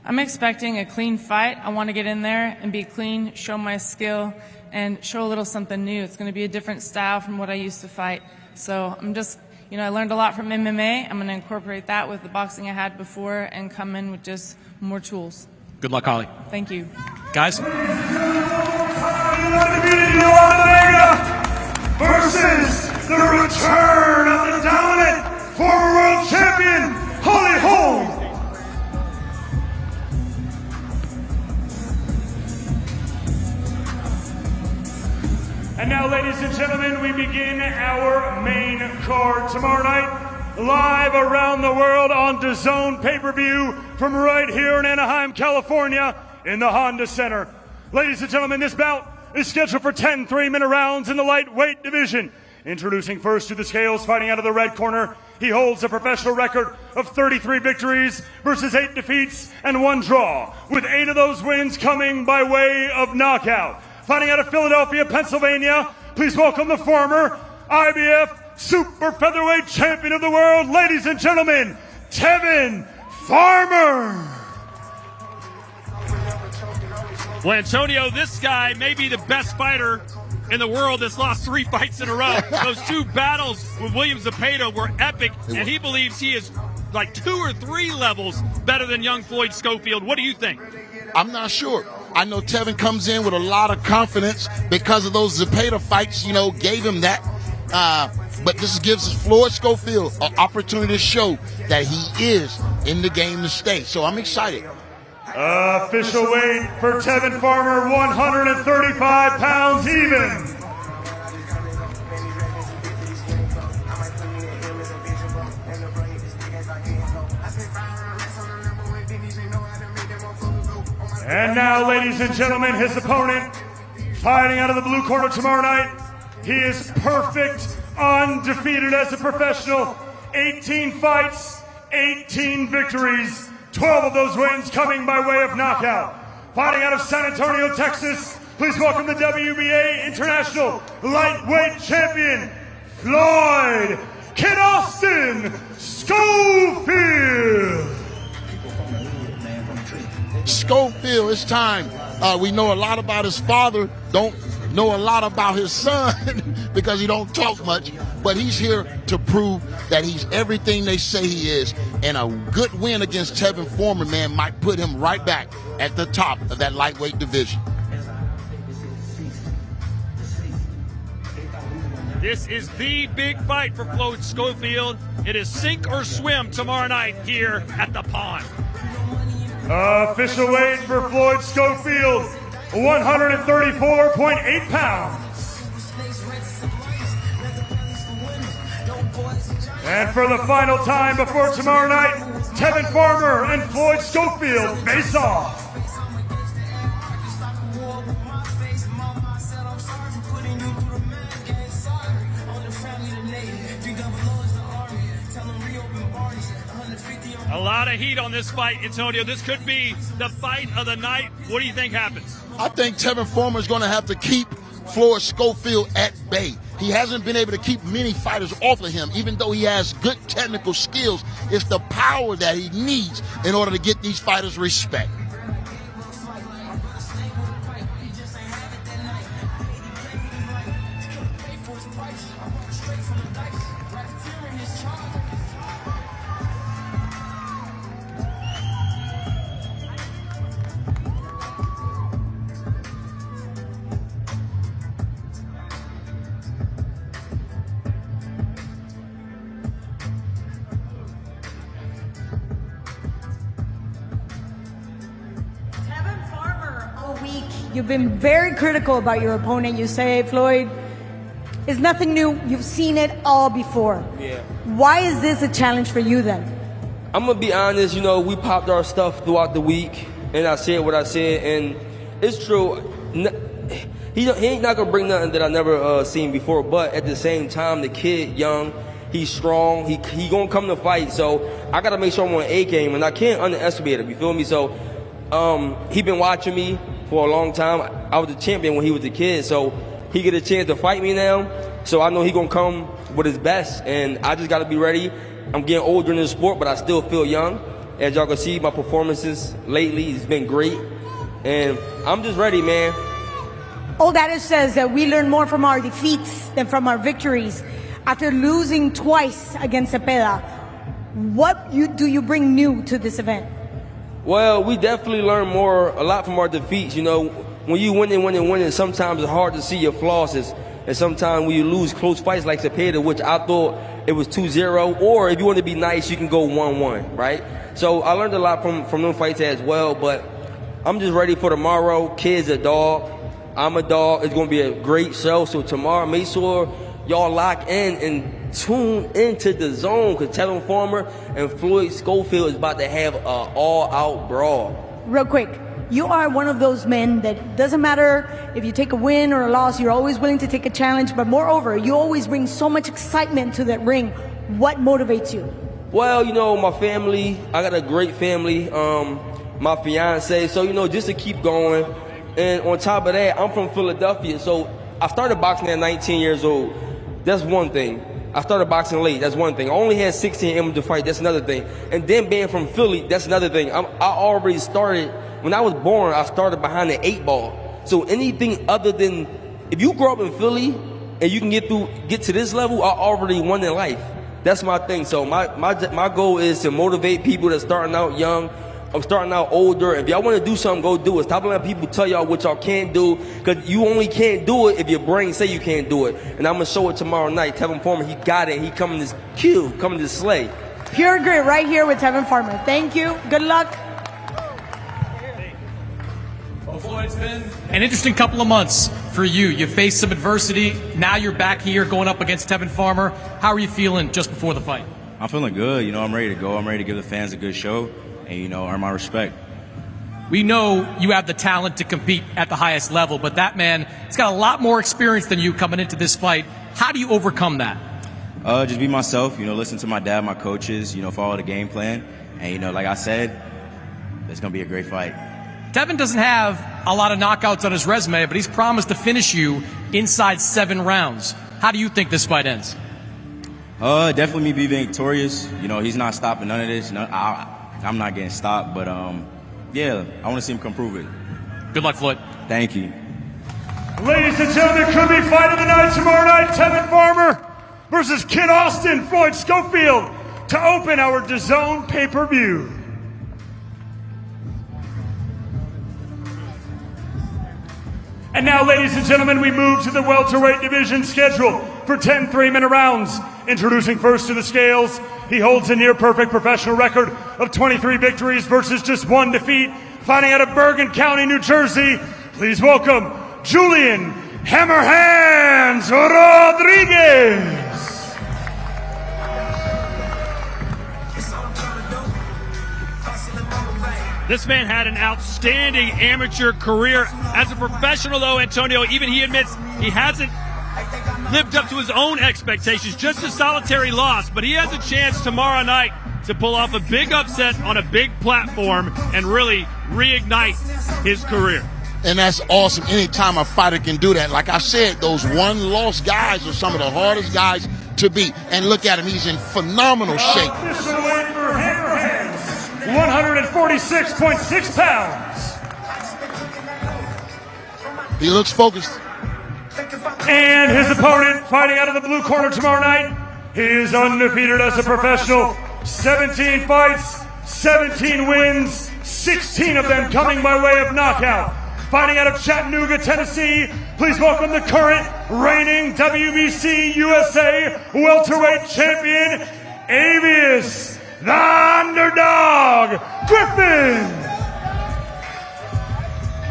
I'm expecting a clean fight. I want to get in there and be clean, show my skill, and show a little something new. It's going to be a different style from what I used to fight. So I'm just, you know, I learned a lot from MMA. I'm going to incorporate that with the boxing I had before and come in with just more tools. Good luck, Holly. Thank you. Guys? Versus the return of the dominant former world champion, Holly Holm. And now, ladies and gentlemen, we begin our main card tomorrow night, live around the world on DAZN pay-per-view from right here in Anaheim, California, in the Honda Center. Ladies and gentlemen, this bout is scheduled for 10 3-minute rounds in the lightweight division. Introducing first to the scales, fighting out of the red corner, he holds a professional record of 33 victories versus 8 defeats and 1 draw, with 8 of those wins coming by way of knockout. Fighting out of Philadelphia, Pennsylvania, please welcome the former IBF Super Featherweight Champion of the World, ladies and gentlemen, Tevin Farmer. Well, Antonio, this guy may be the best fighter in the world that's lost 3 fights in a row. Those 2 battles with William Zepeda were epic, and he believes he is like 2 or 3 levels better than young Floyd Schofield. What do you think? I'm not sure. I know Tevin comes in with a lot of confidence because of those Zepeda fights, you know, gave him that. But this gives Floyd Schofield an opportunity to show that he is in the game to stay. So I'm excited. Official weight for Tevin Farmer, 135 pounds even. And now, ladies and gentlemen, his opponent, fighting out of the blue corner tomorrow night, he is perfect, undefeated as a professional, 18 fights, 18 victories, 12 of those wins coming by way of knockout. Fighting out of San Antonio, Texas, please welcome the WBA International Lightweight Champion, Floyd Kid Austin Schofield. Schofield, it's time. We know a lot about his father, don't know a lot about his son because he don't talk much, but he's here to prove that he's everything they say he is, and a good win against Tevin Farmer, man, might put him right back at the top of that lightweight division. This is the big fight for Floyd Schofield. It is sink or swim tomorrow night here at the Pond. Official weight for Floyd Schofield, 134.8 pounds. And for the final time before tomorrow night, Tevin Farmer and Floyd Schofield face off. A lot of heat on this fight, Antonio. This could be the fight of the night. What do you think happens? I think Tevin Farmer is going to have to keep Floyd Schofield at bay. He hasn't been able to keep many fighters off of him, even though he has good technical skills. It's the power that he needs in order to get these fighters respect. You've been very critical about your opponent. You say, Floyd, it's nothing new. You've seen it all before. Yeah. Why is this a challenge for you then? I'm going to be honest, you know, we popped our stuff throughout the week, and I said what I said, and it's true. He ain't not going to bring nothing that I never seen before, but at the same time, the kid, young, he's strong, he going to come to fight, so I got to make sure I'm on A game, and I can't underestimate him, you feel me? So he been watching me for a long time. I was the champion when he was a kid, so he get a chance to fight me now. So I know he gonna come with his best, and I just gotta be ready. I'm getting older in the sport, but I still feel young. As y'all can see, my performances lately has been great, and I'm just ready, man. Old adage says that we learn more from our defeats than from our victories. After losing twice against Cepeda, what do you bring new to this event? Well, we definitely learn a lot from our defeats. You know, when you winning, sometimes it's hard to see your flaws. And sometimes when you lose close fights like Cepeda, which I thought it was 2-0, or if you want to be nice, you can go 1-1, right? So I learned a lot from them fights as well, but I'm just ready for tomorrow. Kid's a dog. I'm a dog. It's going to be a great show. So tomorrow, make sure y'all lock in and tune into the zone, because Tevin Farmer and Floyd Schofield is about to have an all-out brawl. Real quick, you are one of those men that doesn't matter if you take a win or a loss, you're always willing to take a challenge, but moreover, you always bring so much excitement to that ring. What motivates you? Well, you know, my family, I got a great family, my fiance, so, you know, just to keep going. And on top of that, I'm from Philadelphia, so I started boxing at 19 years old. That's one thing. I started boxing late. That's one thing. I only had 16 in to fight. That's another thing. And then being from Philly, that's another thing. I already started, when I was born, I started behind the 8 ball. So anything other than, if you grow up in Philly and you can get to this level, I already won in life. That's my thing. So my goal is to motivate people that's starting out young. I'm starting out older. If y'all want to do something, go do it. Stop letting people tell y'all what y'all can't do, because you only can't do it if your brain say you can't do it. And I'm going to show it tomorrow night. Tevin Farmer, he got it. He coming to slay. Pure grit right here with Tevin Farmer. Thank you. Good luck. Well, Floyd, it's been an interesting couple of months for you. You faced some adversity. Now you're back here going up against Tevin Farmer. How are you feeling just before the fight? I'm feeling good. You know, I'm ready to go. I'm ready to give the fans a good show and, you know, earn my respect. We know you have the talent to compete at the highest level, but that man has got a lot more experience than you coming into this fight. How do you overcome that? Just be myself, you know, listen to my dad, my coaches, you know, follow the game plan. And, you know, like I said, it's going to be a great fight. Tevin doesn't have a lot of knockouts on his resume, but he's promised to finish you inside 7 rounds. How do you think this fight ends? Definitely me be victorious. You know, he's not stopping none of this. I'm not getting stopped, but yeah, I want to see him come prove it. Good luck, Floyd. Thank you. Ladies and gentlemen, could be fight of the night tomorrow night. Tevin Farmer versus Kid Austin, Floyd Schofield, to open our DAZN pay-per-view. And now, ladies and gentlemen, we move to the welterweight division scheduled for 10 3-minute rounds. Introducing first to the scales, he holds a near-perfect professional record of 23 victories versus just 1 defeat. Fighting out of Bergen County, New Jersey, please welcome Julian Hammerhands Rodriguez. This man had an outstanding amateur career. As a professional, though, Antonio, even he admits he hasn't lived up to his own expectations. Just a solitary loss, but he has a chance tomorrow night to pull off a big upset on a big platform and really reignite his career. And that's awesome. Anytime a fighter can do that. Like I said, those one-loss guys are some of the hardest guys to beat. And look at him. He's in phenomenal shape. Official weight for Hammerhands, 146.6 pounds. He looks focused. And his opponent, fighting out of the blue corner tomorrow night, he is undefeated as a professional. 17 fights, 17 wins, 16 of them coming by way of knockout. Fighting out of Chattanooga, Tennessee, please welcome the current reigning WBC USA welterweight champion, Avius, the Underdog Griffin.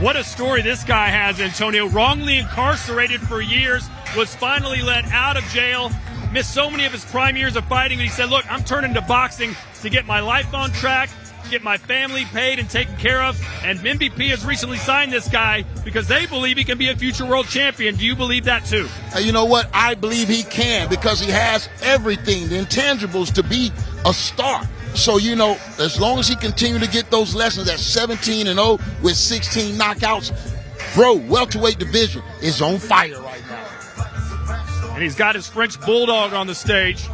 What a story this guy has, Antonio. Wrongly incarcerated for years, was finally let out of jail, missed so many of his prime years of fighting, but he said, look, I'm turning to boxing to get my life on track, get my family paid and taken care of. And MVP has recently signed this guy because they believe he can be a future world champion. Do you believe that too? You know what? I believe he can because he has everything, the intangibles to be a star. So, you know, as long as he continue to get those lessons at 17-0 with 16 knockouts, bro, welterweight division is on fire right now. And he's got his French bulldog on the stage.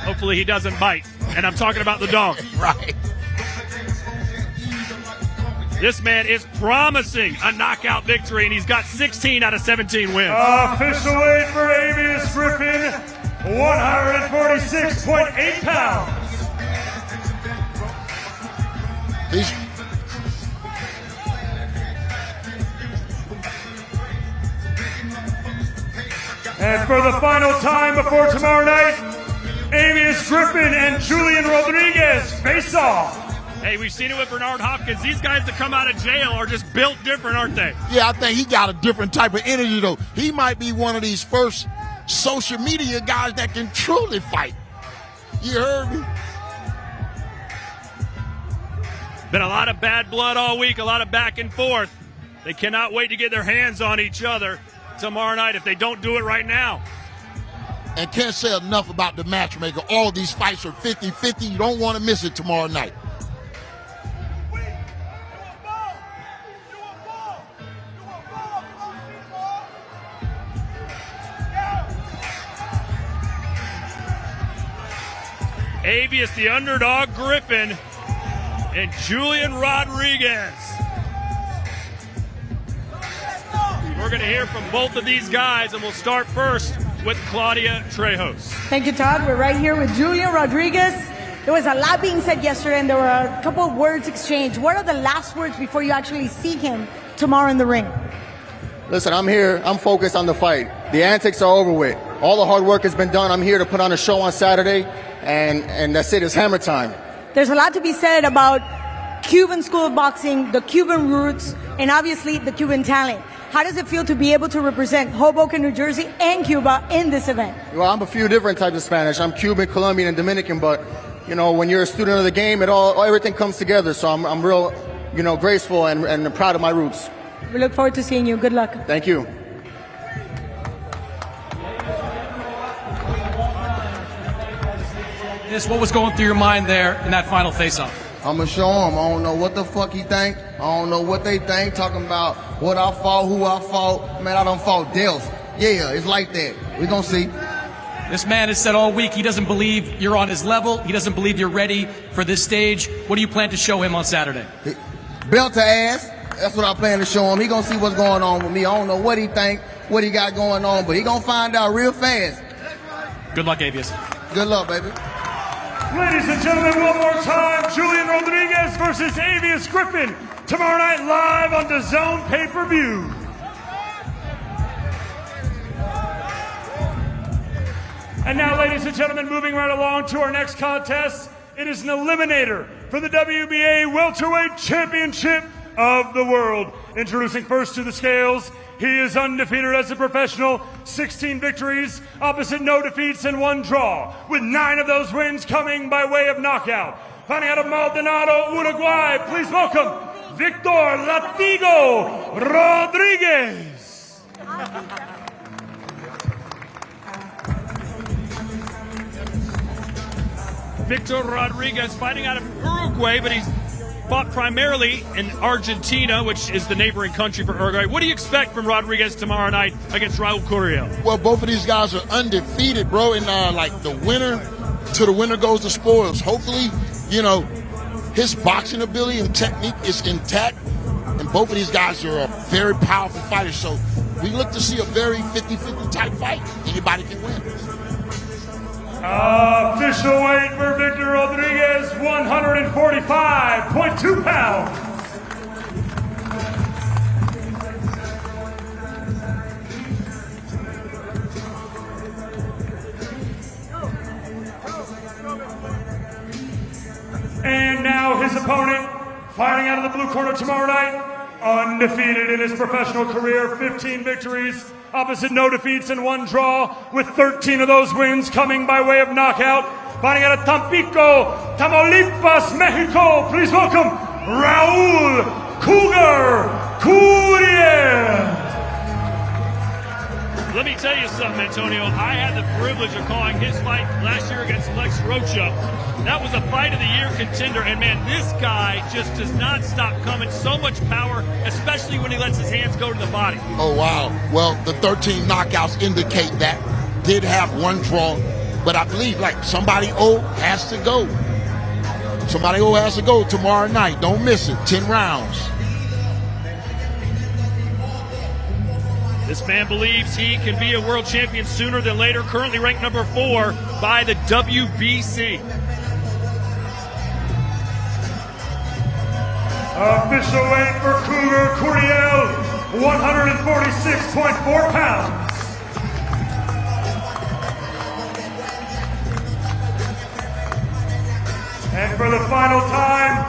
Hopefully he doesn't bite. And I'm talking about the dog. Right. This man is promising a knockout victory, and he's got 16 out of 17 wins. Official weight for Avius Griffin, 146.8 pounds. And for the final time before tomorrow night, Avius Griffin and Julian Rodriguez face off. Hey, we've seen it with Bernard Hopkins. These guys that come out of jail are just built different, aren't they? Yeah, I think he got a different type of energy, though. He might be one of these first social media guys that can truly fight. You heard me? Been a lot of bad blood all week, a lot of back and forth. They cannot wait to get their hands on each other tomorrow night if they don't do it right now. And can't say enough about the matchmaker. All these fights are 50-50. You don't want to miss it tomorrow night. Avius, the Underdog Griffin, and Julian Rodriguez. We're going to hear from both of these guys, and we'll start first with Claudia Trejos. Thank you, Todd. We're right here with Julian Rodriguez. There was a lot being said yesterday, and there were a couple of words exchanged. What are the last words before you actually see him tomorrow in the ring? Listen, I'm here. I'm focused on the fight. The antics are over with. All the hard work has been done. I'm here to put on a show on Saturday, and that's it. It's hammer time. There's a lot to be said about Cuban School of Boxing, the Cuban roots, and obviously the Cuban talent. How does it feel to be able to represent Hoboken, New Jersey, and Cuba in this event? Well, I'm a few different types of Spanish. I'm Cuban, Colombian, and Dominican, but, you know, when you're a student of the game, everything comes together. So I'm real, you know, graceful and proud of my roots. We look forward to seeing you. Good luck. Thank you. What was going through your mind there in that final face-off? I'ma show him. I don't know what the fuck he think. I don't know what they think. Talking about what I fought, who I fought. Man, I done fought death. Yeah, it's like that. We gonna see. This man has said all week he doesn't believe you're on his level. He doesn't believe you're ready for this stage. What do you plan to show him on Saturday? Belt to ass. That's what I plan to show him. He gonna see what's going on with me. I don't know what he think, what he got going on, but he gonna find out real fast. Good luck, Avius. Good luck, baby. Ladies and gentlemen, one more time, Julian Rodriguez versus Avius Griffin. Tomorrow night live on the DAZN pay-per-view. And now, ladies and gentlemen, moving right along to our next contest. It is an eliminator for the WBA Welterweight Championship of the World. Introducing first to the scales, he is undefeated as a professional, 16 victories, opposite no defeats and 1 draw, with 9 of those wins coming by way of knockout. Fighting out of Maldonado, Uruguay, please welcome Victor Latigo Rodriguez. Victor Rodriguez fighting out of Uruguay, but he's fought primarily in Argentina, which is the neighboring country for Uruguay. What do you expect from Rodriguez tomorrow night against Raul Curiel? Well, both of these guys are undefeated, bro, and like the winner goes the spoils. Hopefully, you know, his boxing ability and technique is intact, and both of these guys are very powerful fighters. So we look to see a very 50-50 type fight. Anybody can win. Official weight for Victor Rodriguez, 145.2 pounds. And now his opponent, fighting out of the blue corner tomorrow night, undefeated in his professional career, 15 victories, opposite no defeats and 1 draw, with 13 of those wins coming by way of knockout. Fighting out of Tampico, Tamaulipas, Mexico, please welcome Raul Cougar Curiel. Let me tell you something, Antonio. I had the privilege of calling his fight last year against Lex Rocha. That was a fight of the year contender, and man, this guy just does not stop coming. So much power, especially when he lets his hands go to the body. Oh, wow. Well, the 13 knockouts indicate that. Did have 1 draw, but I believe like somebody old has to go. Somebody old has to go tomorrow night. Don't miss it. 10 rounds. This man believes he can be a world champion sooner than later, currently ranked number 4 by the WBC. Official weight for Cougar Curiel, 146.4 pounds. And for the final time,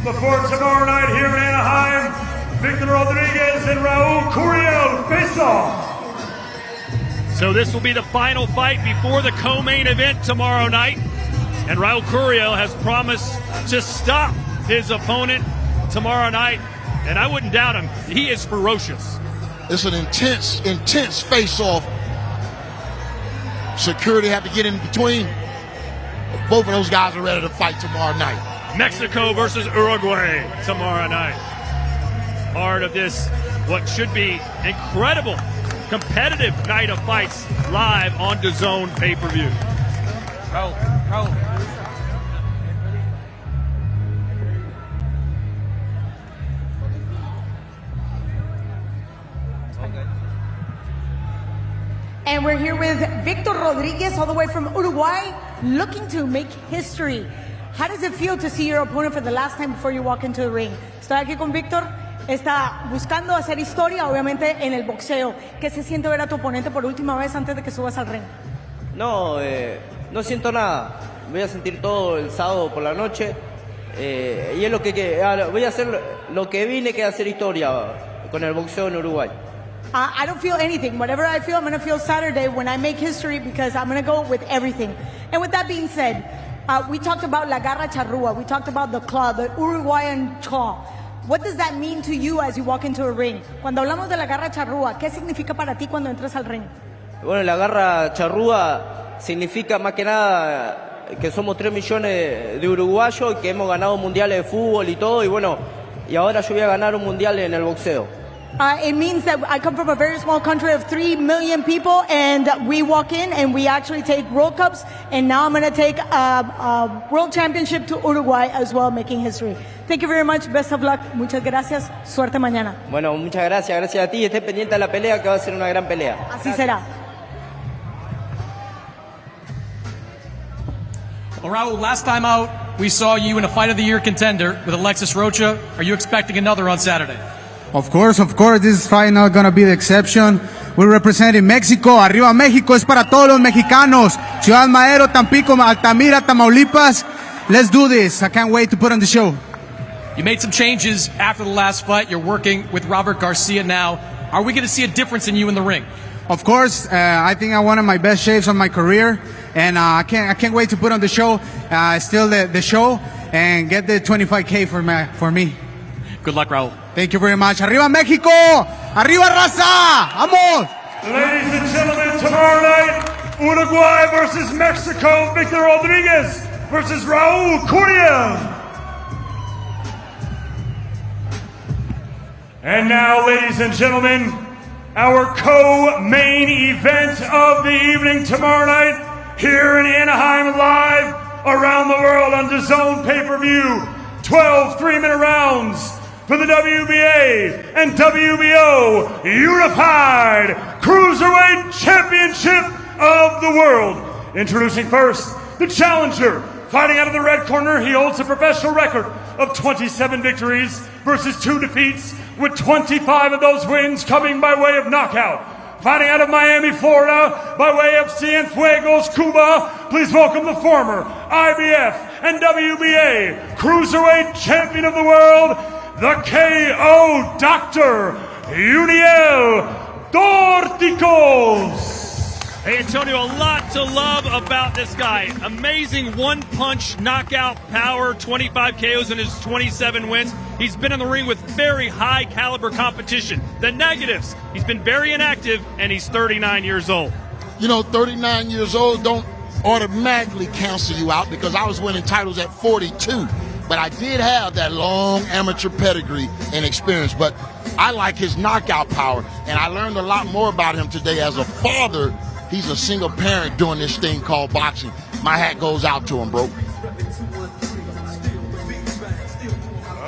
before tomorrow night here in Anaheim, Victor Rodriguez and Raul Curiel face off. So this will be the final fight before the co-main event tomorrow night. And Raul Curiel has promised to stop his opponent tomorrow night. And I wouldn't doubt him. He is ferocious. It's an intense face-off. Security have to get in between. Both of those guys are ready to fight tomorrow night. Mexico versus Uruguay tomorrow night. Part of this, what should be incredible, competitive night of fights live on DAZN pay-per-view. Raul. And we're here with Victor Rodriguez, all the way from Uruguay, looking to make history. How does it feel to see your opponent for the last time before you walk into the ring? Estoy aquí con Victor. Está buscando hacer historia, obviamente, en el boxeo. ¿Qué se siente ver a tu oponente por última vez antes de que subas al ring? No, no siento nada. Voy a sentir todo el sábado por la noche. Y es lo que voy a hacer lo que vine, que hacer historia con el boxeo en Uruguay. I don't feel anything. Whatever I feel, I'm going to feel Saturday when I make history, because I'm going to go with everything. And with that being said, we talked about La Garra Charrúa. We talked about the claw, the Uruguayan claw. What does that mean to you as you walk into a ring? Cuando hablamos de la garra charrúa, ¿qué significa para ti cuando entras al ring? Bueno, la garra charrúa significa más que nada que somos 3 millones de uruguayos que hemos ganado mundiales de fútbol y todo, y bueno, y ahora yo voy a ganar un mundial en el boxeo. It means that I come from a very small country of 3 million people, and we walk in and we actually take World Cups, and now I'm going to take a World Championship to Uruguay as well, making history. Thank you very much. Best of luck. Muchas gracias. Suerte mañana. Bueno, muchas gracias. Gracias a ti. Esté pendiente de la pelea, que va a ser una gran pelea. Así será. Well, Raul, last time out, we saw you in a Fight of the Year contender with Alexis Rocha. Are you expecting another on Saturday? Of course. This fight not gonna be the exception. We're representing Mexico. Arriba México, es para todos los mexicanos. Ciudad Madero, Tampico, Altamira, Tamaulipas. Let's do this. I can't wait to put on the show. You made some changes after the last fight. You're working with Robert Garcia now. Are we going to see a difference in you in the ring? Of course. I think I'm one of my best shapes of my career, and I can't wait to put on the show. Still the show, and get the 25K for me. Good luck, Raul. Thank you very much. Arriba México! Arriba Raza! Vamos! Ladies and gentlemen, tomorrow night, Uruguay versus Mexico, Victor Rodriguez versus Raul Curiel. And now, ladies and gentlemen, our co-main event of the evening tomorrow night here in Anaheim, live around the world on DAZN pay-per-view. 12 3-minute rounds for the WBA and WBO Unified Cruiserweight Championship of the world. Introducing first, the challenger. Fighting out of the red corner, he holds a professional record of 27 victories versus 2 defeats, with 25 of those wins coming by way of knockout. Fighting out of Miami, Florida, by way of Cienfuegos, Cuba, please welcome the former IBF and WBA Cruiserweight Champion of the world, the KO Dr. Julio Dorticos. Hey, Antonio, a lot to love about this guy. Amazing one-punch knockout power, 25 KOs in his 27 wins. He's been in the ring with very high-caliber competition. The negatives, he's been very inactive, and he's 39 years old. You know, 39 years old don't automatically cancel you out, because I was winning titles at 42. But I did have that long amateur pedigree and experience. But I like his knockout power, and I learned a lot more about him today as a father. He's a single parent doing this thing called boxing. My hat goes out to him, bro.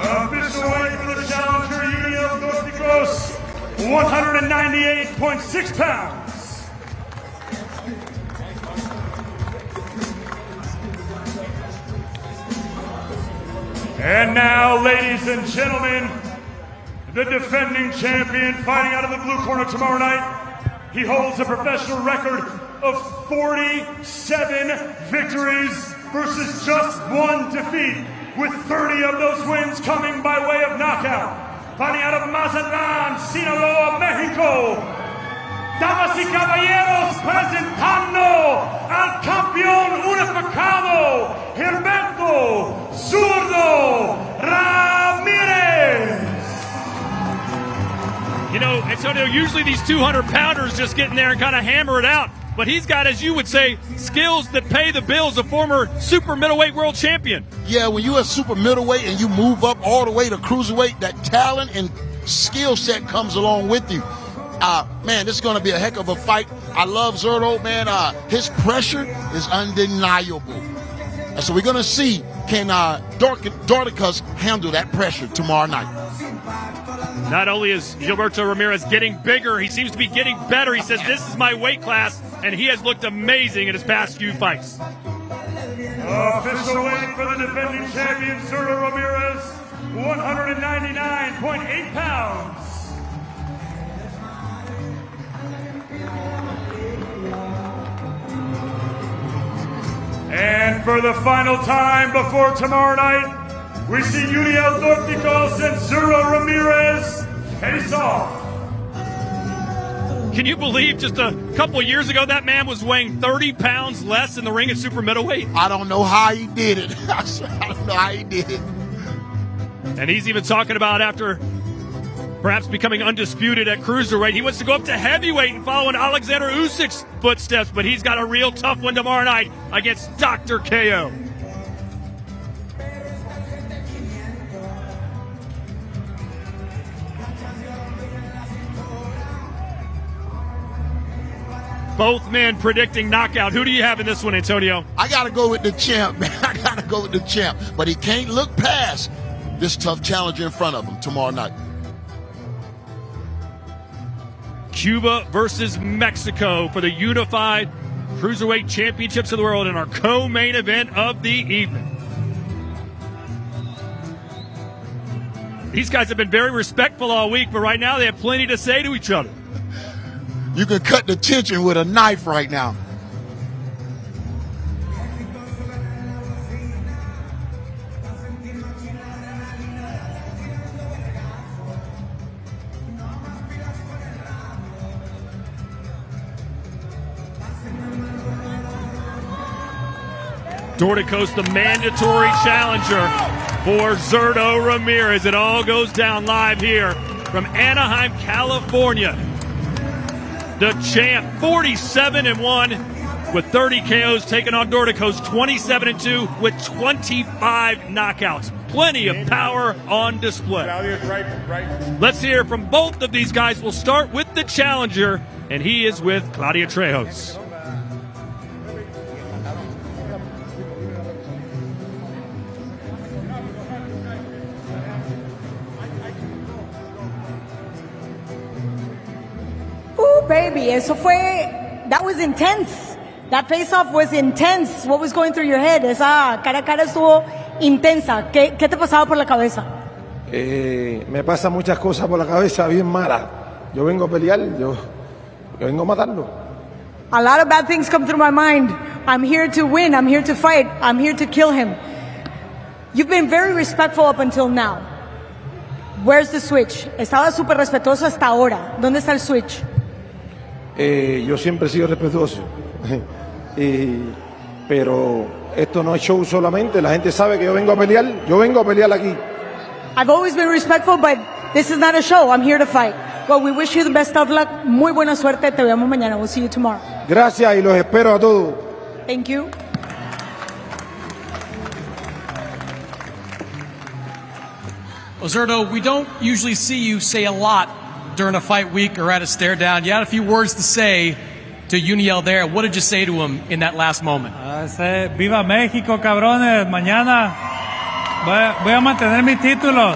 Official weight for the challenger, Julio Dorticos, 198.6 pounds. And now, ladies and gentlemen, the defending champion fighting out of the blue corner tomorrow night. He holds a professional record of 47 victories versus just 1 defeat, with 30 of those wins coming by way of knockout. Fighting out of Mazatlán, Sinaloa, Mexico. Damas y caballeros, presentando al campeón unificado, Gilberto Zurdo Ramírez. You know, Antonio, usually these 200-pounders just get in there and kind of hammer it out. But he's got, as you would say, skills that pay the bills, a former super middleweight world champion. Yeah, when you're a super middleweight and you move up all the way to cruiserweight, that talent and skill set comes along with you. Man, this is going to be a heck of a fight. I love Zurdo, man. His pressure is undeniable. And so we're going to see, can Dorticos handle that pressure tomorrow night. Not only is Gilberto Ramirez getting bigger, he seems to be getting better. He says, this is my weight class, and he has looked amazing in his past few fights. Official weight for the defending champion, Zurdo Ramirez, 199.8 pounds. And for the final time before tomorrow night, we see Julio Dorticos and Zurdo Ramirez face off. Can you believe just a couple of years ago that man was weighing 30 pounds less in the ring at super middleweight? I don't know how he did it. I don't know how he did it. And he's even talking about, after perhaps becoming undisputed at cruiserweight, he wants to go up to heavyweight and follow in Alexander Usyk's footsteps, but he's got a real tough one tomorrow night against Dr. KO. Both men predicting knockout. Who do you have in this one, Antonio? I got to go with the champ, man. I got to go with the champ. But he can't look past this tough challenger in front of him tomorrow night. Cuba versus Mexico for the Unified Cruiserweight Championships of the World in our co-main event of the evening. These guys have been very respectful all week, but right now they have plenty to say to each other. You can cut the tension with a knife right now. Dorticos, the mandatory challenger for Zurdo Ramirez. It all goes down live here from Anaheim, California. The champ, 47-1 with 30 KOs, taking on Dorticos, 27-2 with 25 knockouts. Plenty of power on display. Claudio's right. Let's hear from both of these guys. We'll start with the challenger, and he is with Claudio Trejos. Ooh, baby, that was intense. That face-off was intense. What was going through your head? Esa cara a cara estuvo intensa. ¿Qué te pasaba por la cabeza? Me pasan muchas cosas por la cabeza bien malas. Yo vengo a pelear, yo vengo a matarlo. A lot of bad things come through my mind. I'm here to win. I'm here to fight. I'm here to kill him. You've been very respectful up until now. Where's the switch? Estaba súper respetuoso hasta ahora. ¿Dónde está el switch? Yo siempre he sido respetuoso. Pero esto no es show solamente. La gente sabe que yo vengo a pelear. Yo vengo a pelear aquí. I've always been respectful, but this is not a show. I'm here to fight. Well, we wish you the best of luck. Muy buena suerte. Te vemos mañana. We'll see you tomorrow. Gracias y los espero a todos. Thank you. Ozerto, we don't usually see you say a lot during a fight week or at a stare down. You had a few words to say to Uniel there. What did you say to him in that last moment? Viva México, cabrones. Mañana voy a mantener mi título.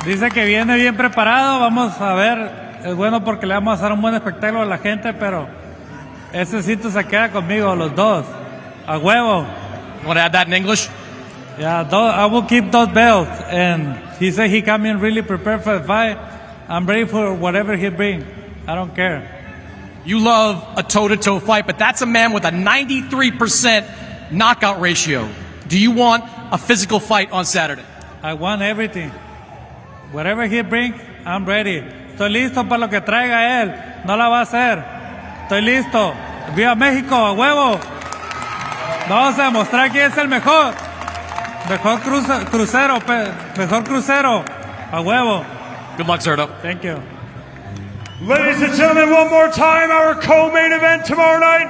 Dice que viene bien preparado. Vamos a ver. Es bueno porque le vamos a dar un buen espectáculo a la gente, pero ese sitio se queda conmigo, los dos. A huevo. Want to add that in English? Yeah, I will keep those belts. And he said he come in really prepared for the fight. I'm ready for whatever he brings. I don't care. You love a toe-to-toe fight, but that's a man with a 93% knockout ratio. Do you want a physical fight on Saturday? I want everything. Whatever he brings, I'm ready. Estoy listo para lo que traiga él. No la va a hacer. Estoy listo. ¡Viva México, a huevo! Vamos a demostrar quién es el mejor. Mejor crucero. A huevo. Good luck, Zerto. Thank you. Ladies and gentlemen, one more time, our co-main event tomorrow night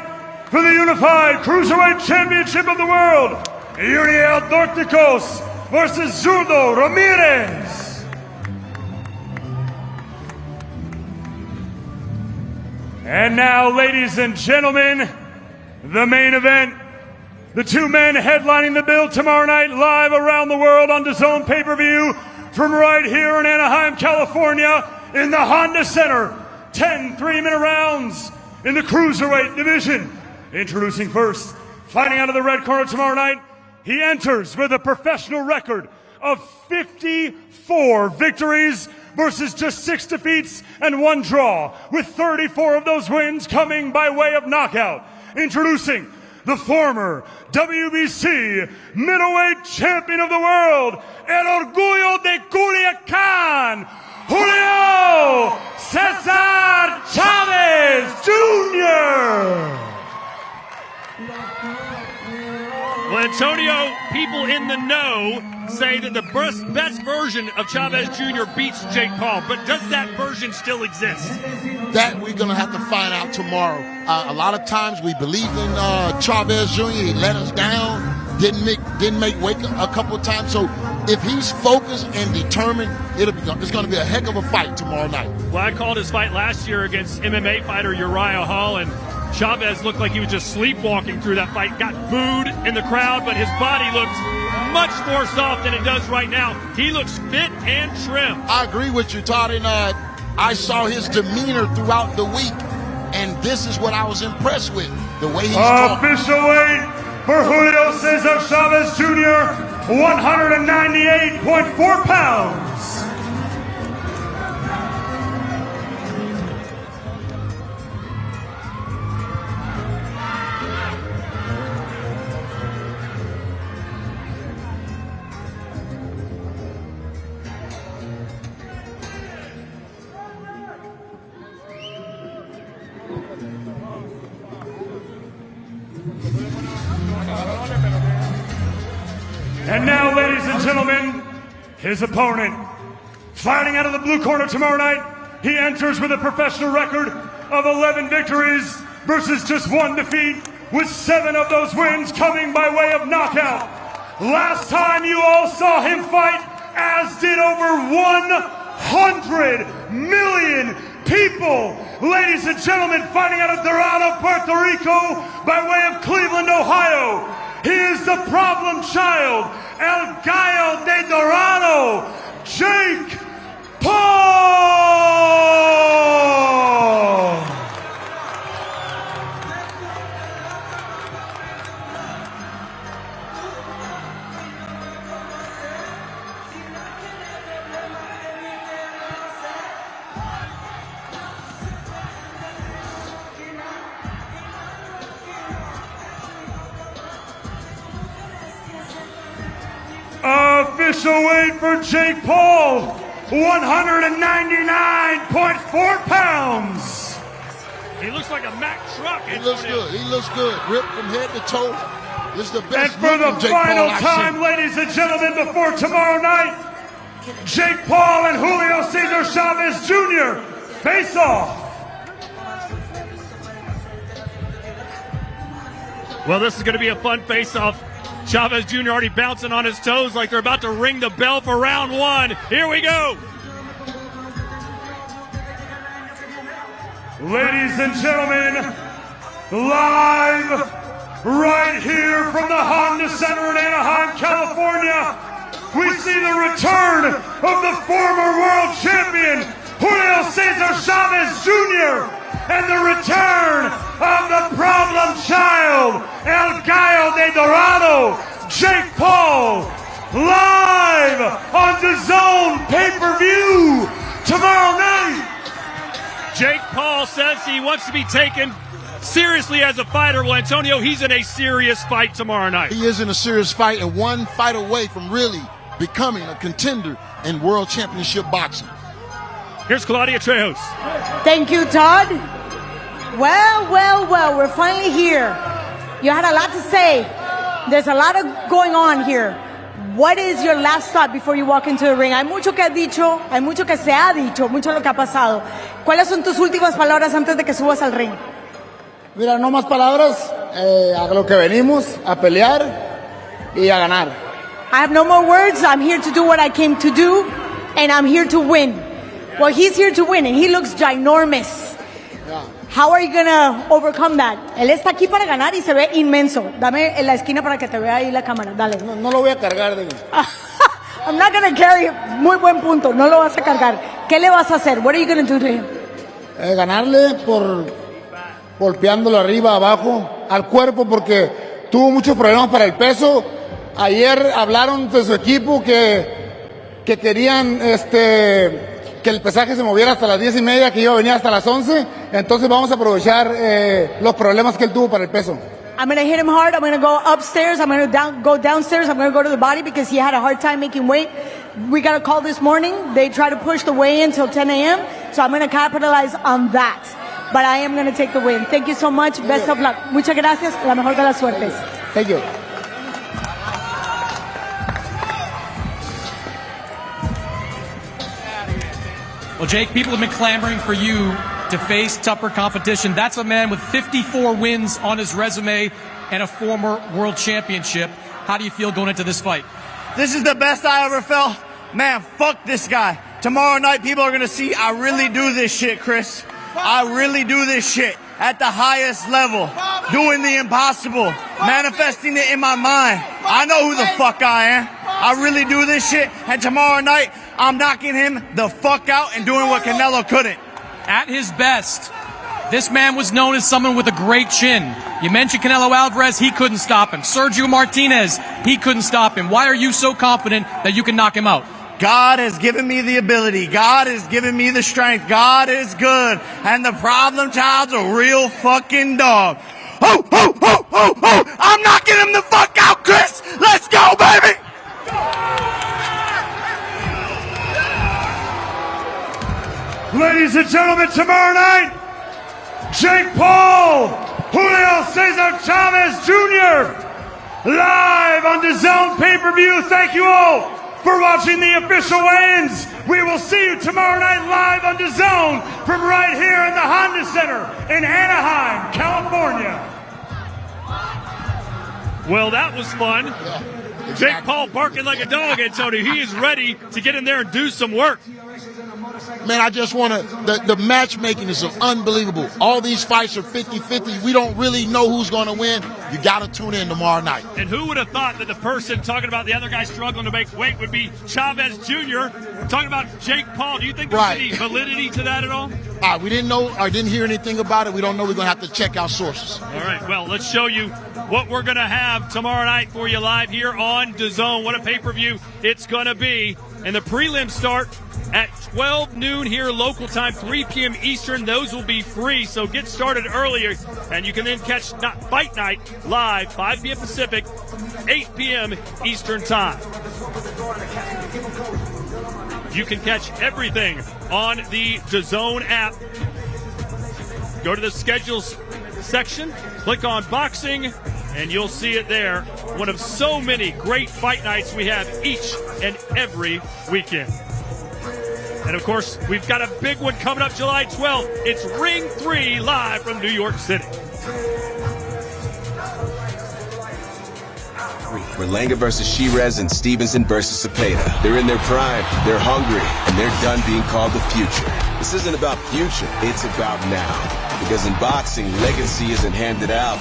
for the Unified Cruiserweight Championship of the World. Julio versus Zurdo Ramirez. And now, ladies and gentlemen, the main event. The two men headlining the bill tomorrow night live around the world on DAZN pay-per-view from right here in Anaheim, California in the Honda Center. 10 3-minute rounds in the Cruiserweight division. Introducing first, fighting out of the red corner tomorrow night, he enters with a professional record of 54 victories versus just 6 defeats and 1 draw, with 34 of those wins coming by way of knockout. Introducing the former WBC middleweight champion of the world, El Orgullo de Culiacán, Julio Cesar Chavez Jr. Well, Antonio, people in the know say that the best version of Chavez Jr. beats Jake Paul, but does that version still exist? That we're going to have to find out tomorrow. A lot of times we believed in Chavez Jr. He let us down, didn't make weight a couple of times. So if he's focused and determined, it's going to be a heck of a fight tomorrow night. Well, I called his fight last year against MMA fighter Uriah Hall, and Chavez looked like he was just sleepwalking through that fight, got booed in the crowd, but his body looked much more soft than it does right now. He looks fit and trim. I agree with you, Todd, and I saw his demeanor throughout the week, and this is what I was impressed with, the way he's talking. Official weight for Julio Cesar Chavez Jr., 198.4 pounds. And now, ladies and gentlemen, his opponent, fighting out of the blue corner tomorrow night, he enters with a professional record of 11 victories versus just 1 defeat, with 7 of those wins coming by way of knockout. Last time you all saw him fight, as did over 100 million people. Ladies and gentlemen, fighting out of Dorado, Puerto Rico, by way of Cleveland, Ohio, he is the problem child, El Gallo de Dorado, Jake Paul! Official weight for Jake Paul, 199.4 pounds. He looks like a Mack truck. He looks good. He looks good. Ripped from head to toe. This is the best. And for the Jake final Paul time, ladies and gentlemen, before tomorrow night, Jake Paul and Julio Cesar Chavez Jr. face off. Well, this is going to be a fun face-off. Chavez Jr. already bouncing on his toes like they're about to ring the bell for round one. Here we go. Ladies and gentlemen, live right here from the Honda Center in Anaheim, California, we see the return of the former world champion, Julio Cesar Chavez Jr., and the return of the problem child, El Gallo de Dorado, Jake Paul, live on DAZN pay-per-view tomorrow night. Jake Paul says he wants to be taken seriously as a fighter. Well, Antonio, he's in a serious fight tomorrow night. He is in a serious fight and one fight away from really becoming a contender in world championship boxing. Here's Claudia Trejos. Thank you, Todd. Well, we're finally here. You had a lot to say. There's a lot of going on here. What is your last thought before you walk into the ring? Hay mucho que has dicho, hay mucho que se ha dicho, mucho lo que ha pasado. ¿Cuáles son tus últimas palabras antes de que subas al ring? Mira, no más palabras, a lo que venimos, a pelear y a ganar. I have no more words. I'm here to do what I came to do, and I'm here to win. Well, he's here to win, and he looks ginormous. How are you going to overcome that? Él está aquí para ganar y se ve inmenso. Dame en la esquina para que te vea ahí la cámara. Dale. No lo voy a cargar. I'm not going to carry him. Muy buen punto. No lo vas a cargar. ¿Qué le vas a hacer? What are you going to do to him? Ganarle por golpeándolo arriba, abajo, al cuerpo, porque tuvo muchos problemas para el peso. Ayer hablaron de su equipo que querían que el pesaje se moviera hasta las 10:30, que iba a venir hasta las 11. Entonces vamos a aprovechar los problemas que él tuvo para el peso. I'm going to hit him hard. I'm going to go upstairs. I'm going to go downstairs. I'm going to go to the body because he had a hard time making weight. We got a call this morning. They tried to push the weigh-in until 10 a.m. So I'm going to capitalize on that. But I am going to take the win. Thank you so much. Best of luck. Muchas gracias. La mejor de las suertes. Thank you. Well, Jake, people have been clamoring for you to face tougher competition. That's a man with 54 wins on his resume and a former world championship. How do you feel going into this fight? This is the best I ever felt. Man, fuck this guy. Tomorrow night, people are going to see I really do this shit, Chris. I really do this shit at the highest level. Doing the impossible. Manifesting it in my mind. I know who the fuck I am. I really do this shit. And tomorrow night, I'm knocking him the fuck out and doing what Canelo couldn't. At his best, this man was known as someone with a great chin. You mentioned Canelo Alvarez, he couldn't stop him. Sergio Martinez, he couldn't stop him. Why are you so confident that you can knock him out? God has given me the ability. God has given me the strength. God is good. And the problem child's a real fucking dog. Ho, ho, ho, ho, ho! I'm knocking him the fuck out, Chris! Let's go, baby! Ladies and gentlemen, tomorrow night, Jake Paul, Julio Cesar Chavez Jr., live on DAZN pay-per-view. Thank you all for watching the official weigh-ins. We will see you tomorrow night live on DAZN from right here in the Honda Center in Anaheim, California. Well, that was fun. Jake Paul barking like a dog, Antonio. He is ready to get in there and do some work. Man, I just want to, the matchmaking is unbelievable. All these fights are 50-50. We don't really know who's going to win. You got to tune in tomorrow night. And who would have thought that the person talking about the other guy struggling to make weight would be Chavez Jr. talking about Jake Paul. Do you think there's any validity to that at all? We didn't know or didn't hear anything about it. We don't know. We're going to have to check our sources. All right, well, let's show you what we're going to have tomorrow night for you live here on DAZN. What a pay-per-view it's going to be. And the prelims start at 12 noon here local time, 3 p.m. Eastern. Those will be free, so get started earlier. And you can then catch Fight Night live, 5 p.m. Pacific, 8 p.m. Eastern time. You can catch everything on the DAZN app. Go to the schedules section, click on boxing, and you'll see it there. One of so many great fight nights we have each and every weekend. And of course, we've got a big one coming up July 12th. It's Ring 3 live from New York City. Berlanga versus Chavez and Stevenson versus Cepeda. They're in their prime, they're hungry, and they're done being called the future. This isn't about future, it's about now. Because in boxing, legacy isn't handed out,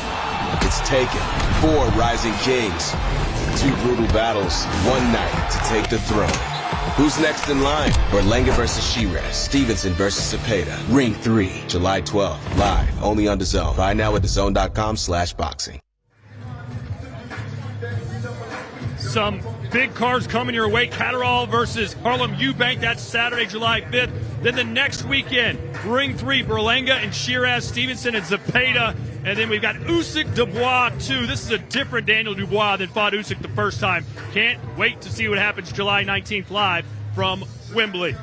it's taken. 4 rising kings, 2 brutal battles, 1 night to take the throne. Who's next in line? Berlanga versus Chavez, Stevenson versus Cepeda. Ring 3, July 12th, live, only on DAZN. Buy now at DAZN.com/boxing. Some big cards coming your way. Catterall versus Harlem Eubank. That's Saturday, July 5th. Then the next weekend, Ring 3, Berlanga and Shiraz, Stevenson and Cepeda. And then we've got Usyk Dubois, too. This is a different Daniel Dubois than fought Usyk the first time. Can't wait to see what happens July 19th live from Wembley.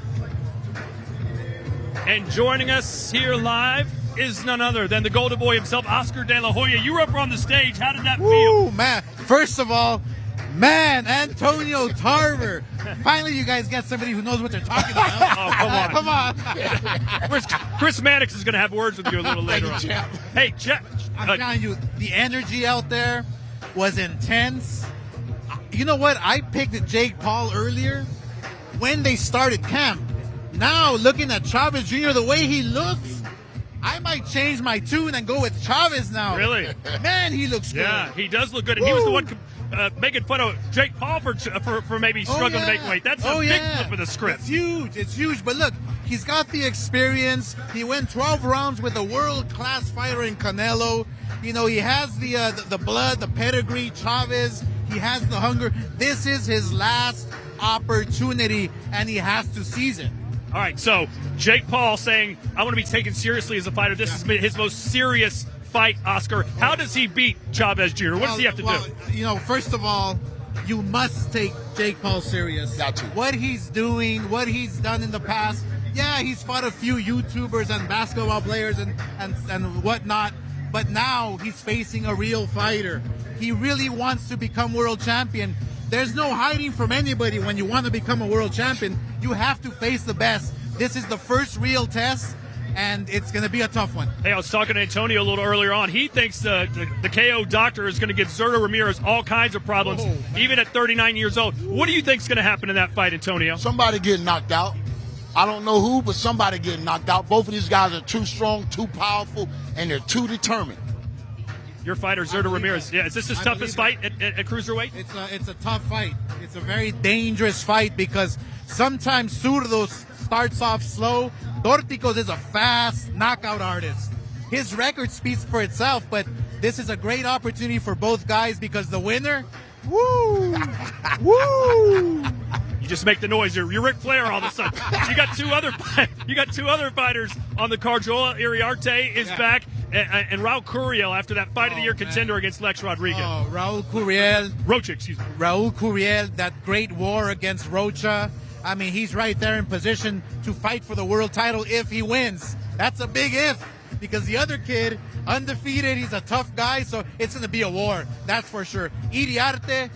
And joining us here live is none other than the Golden Boy himself, Oscar De La Hoya. You were up on the stage. How did that feel? Ooh, man. First of all, man, Antonio Tarver. Finally, you guys get somebody who knows what they're talking about. Oh, come on. Come on. Chris Mannix is going to have words with you a little later on. Hey, Jeff. I'm telling you, the energy out there was intense. You know what? I picked Jake Paul earlier when they started camp. Now, looking at Chavez Jr., the way he looks, I might change my tune and go with Chavez now. Really? Man, he looks good. Yeah, he does look good. And he was the one making fun of Jake Paul for maybe struggling to make weight. That's a big flip of the script. It's huge. It's huge. But look, he's got the experience. He went 12 rounds with a world-class fighter in Canelo. You know, he has the blood, the pedigree, Chavez. He has the hunger. This is his last opportunity, and he has to seize it. All right, so Jake Paul saying, I want to be taken seriously as a fighter. This is his most serious fight, Oscar. How does he beat Chavez Jr.? What does he have to do? You know, first of all, you must take Jake Paul serious. Got to. What he's doing, what he's done in the past. Yeah, he's fought a few YouTubers and basketball players and whatnot, but now he's facing a real fighter. He really wants to become world champion. There's no hiding from anybody when you want to become a world champion. You have to face the best. This is the first real test, and it's going to be a tough one. Hey, I was talking to Antonio a little earlier on. He thinks the KO doctor is going to give Zurdo Ramirez all kinds of problems, even at 39 years old. What do you think is going to happen in that fight, Antonio? Somebody getting knocked out. I don't know who, but somebody getting knocked out. Both of these guys are too strong, too powerful, and they're too determined. Your fighter, Zurdo Ramirez. Yeah, is this his toughest fight at cruiserweight? It's a tough fight. It's a very dangerous fight because sometimes Zurdo starts off slow. Dorticos is a fast knockout artist. His record speaks for itself, but this is a great opportunity for both guys because the winner, woo, woo. You just make the noise. You're Ric Flair all of a sudden. You got two other fighters on the card. Joel Iriarte is back, and Raul Curiel after that fight of the year contender against Lex Rodriguez. Oh, Raul Curiel. Rocha, excuse me. Raul Curiel, that great war against Rocha. I mean, he's right there in position to fight for the world title if he wins. That's a big if, because the other kid, undefeated, he's a tough guy, so it's going to be a war. That's for sure. Iriarte,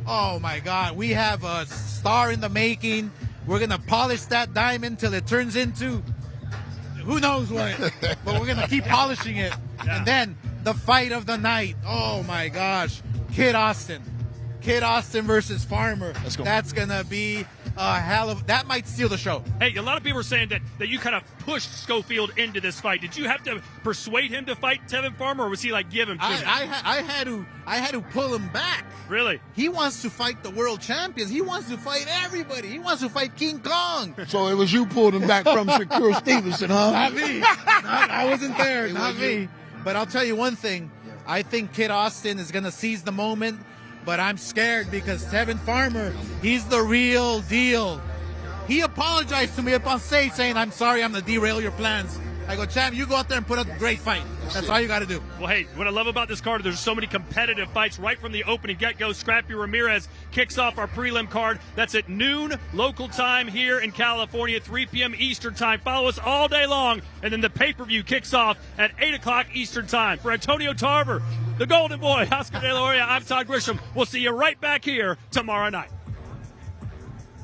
oh my God, we have a star in the making. We're going to polish that diamond till it turns into who knows what, but we're going to keep polishing it. Yeah. And then the fight of the night. Oh my gosh, Kid Austin. Kid Austin versus Farmer. Let's go. That's going to be a hell of... That might steal the show. Hey, a lot of people are saying that you kind of pushed Schofield into this fight. Did you have to persuade him to fight Tevin Farmer, or was he like, give him to me? I had to pull him back. Really? He wants to fight the world champions. He wants to fight everybody. He wants to fight King Kong. So it was you pulled him back from Shakur Stevenson, huh? Not me. I wasn't there. Not me. But I'll tell you one thing. I think Kid Austin is going to seize the moment, but I'm scared because Tevin Farmer, he's the real deal. He apologized to me up on stage saying, I'm sorry, I'm going to derail your plans. I go, champ, you go out there and put up a great fight. That's all you got to do. Well, hey, what I love about this card, there's so many competitive fights right from the opening get-go. Scrappy Ramirez kicks off our prelim card. That's at noon local time here in California, 3 p.m. Eastern time. Follow us all day long, and then the pay-per-view kicks off at 8 o'clock Eastern time. For Antonio Tarver, the Golden Boy, Oscar De La Hoya, I'm Todd Grisham. We'll see you right back here tomorrow night.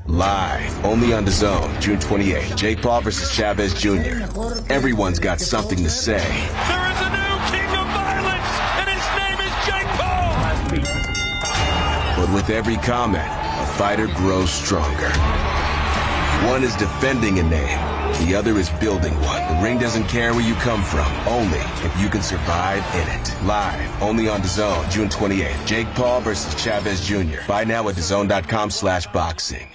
Live, only on DAZN, June 28th. Jake Paul versus Chavez Jr. Everyone's got something to say. There is a new king of violence, and his name is Jake Paul. But with every comment, a fighter grows stronger. One is defending a name, the other is building one. The ring doesn't care where you come from, only if you can survive in it. Live, only on DAZN, June 28th. Jake Paul versus Chavez Jr. Buy now at DAZN.com/boxing.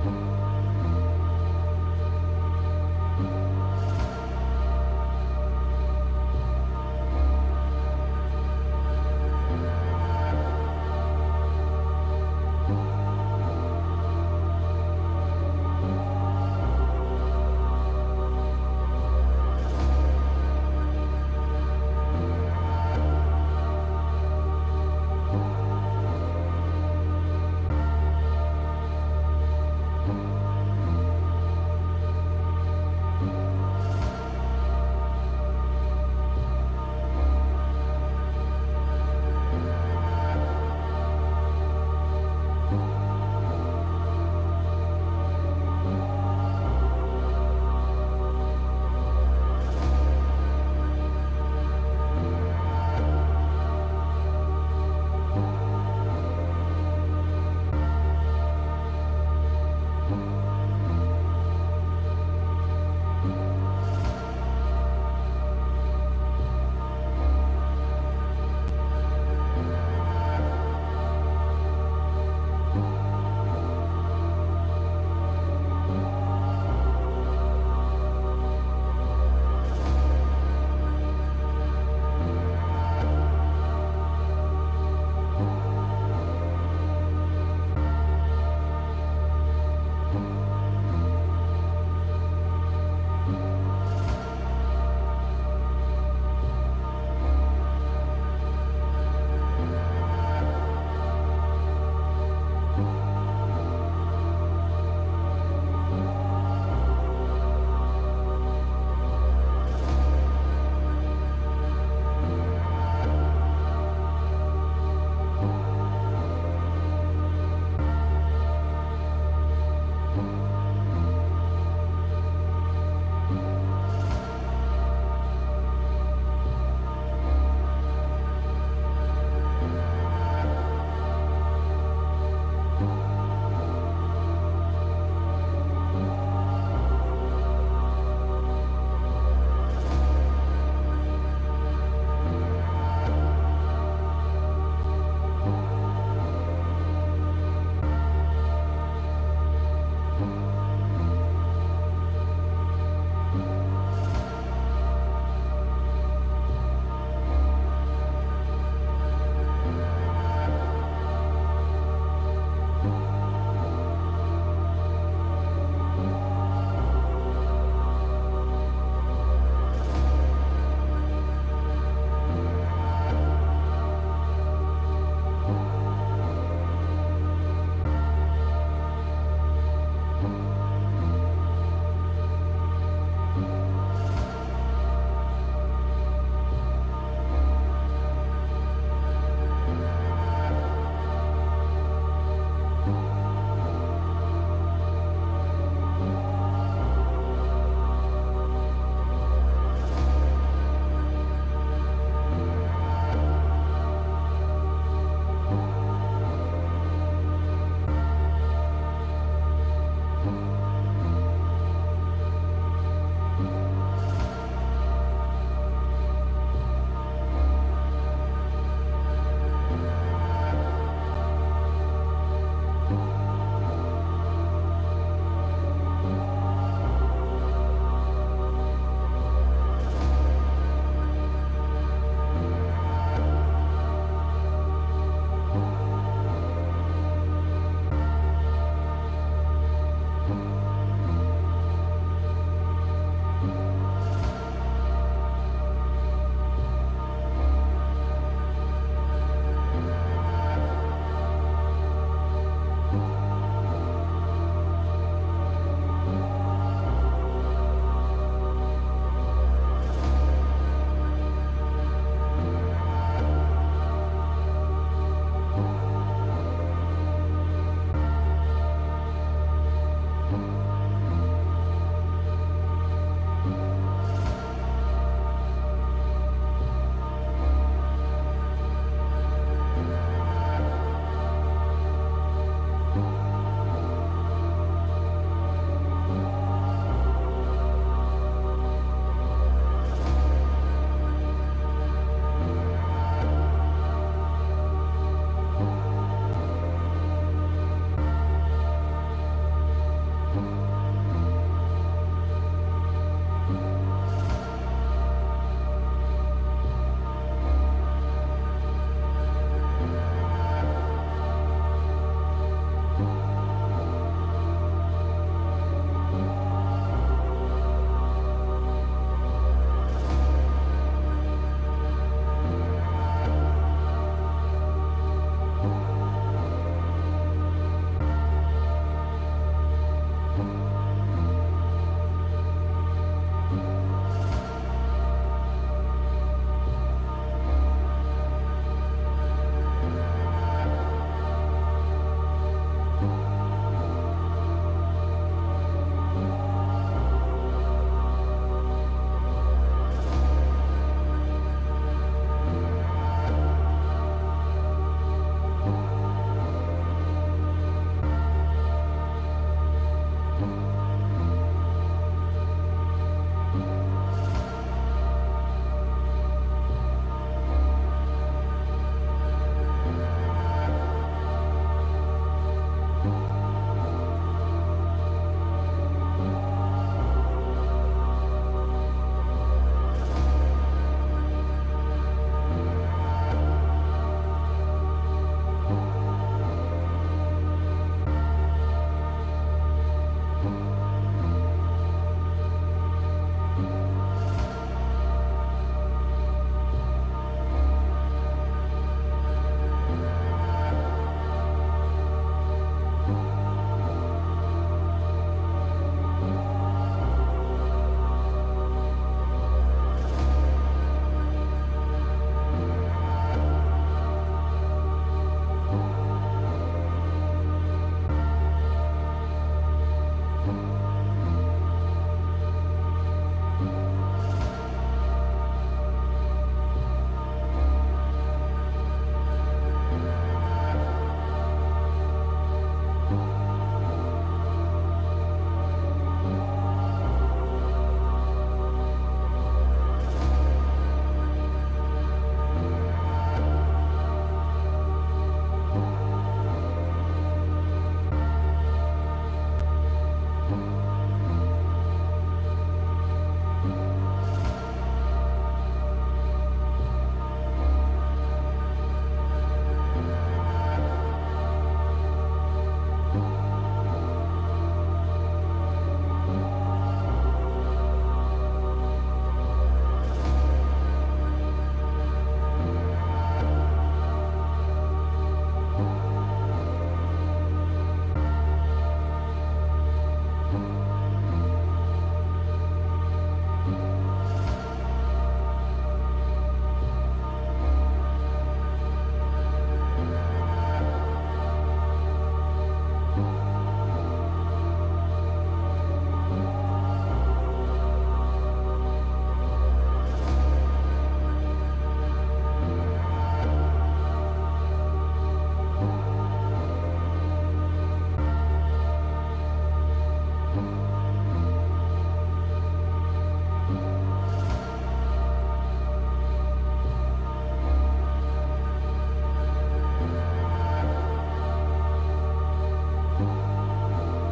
you.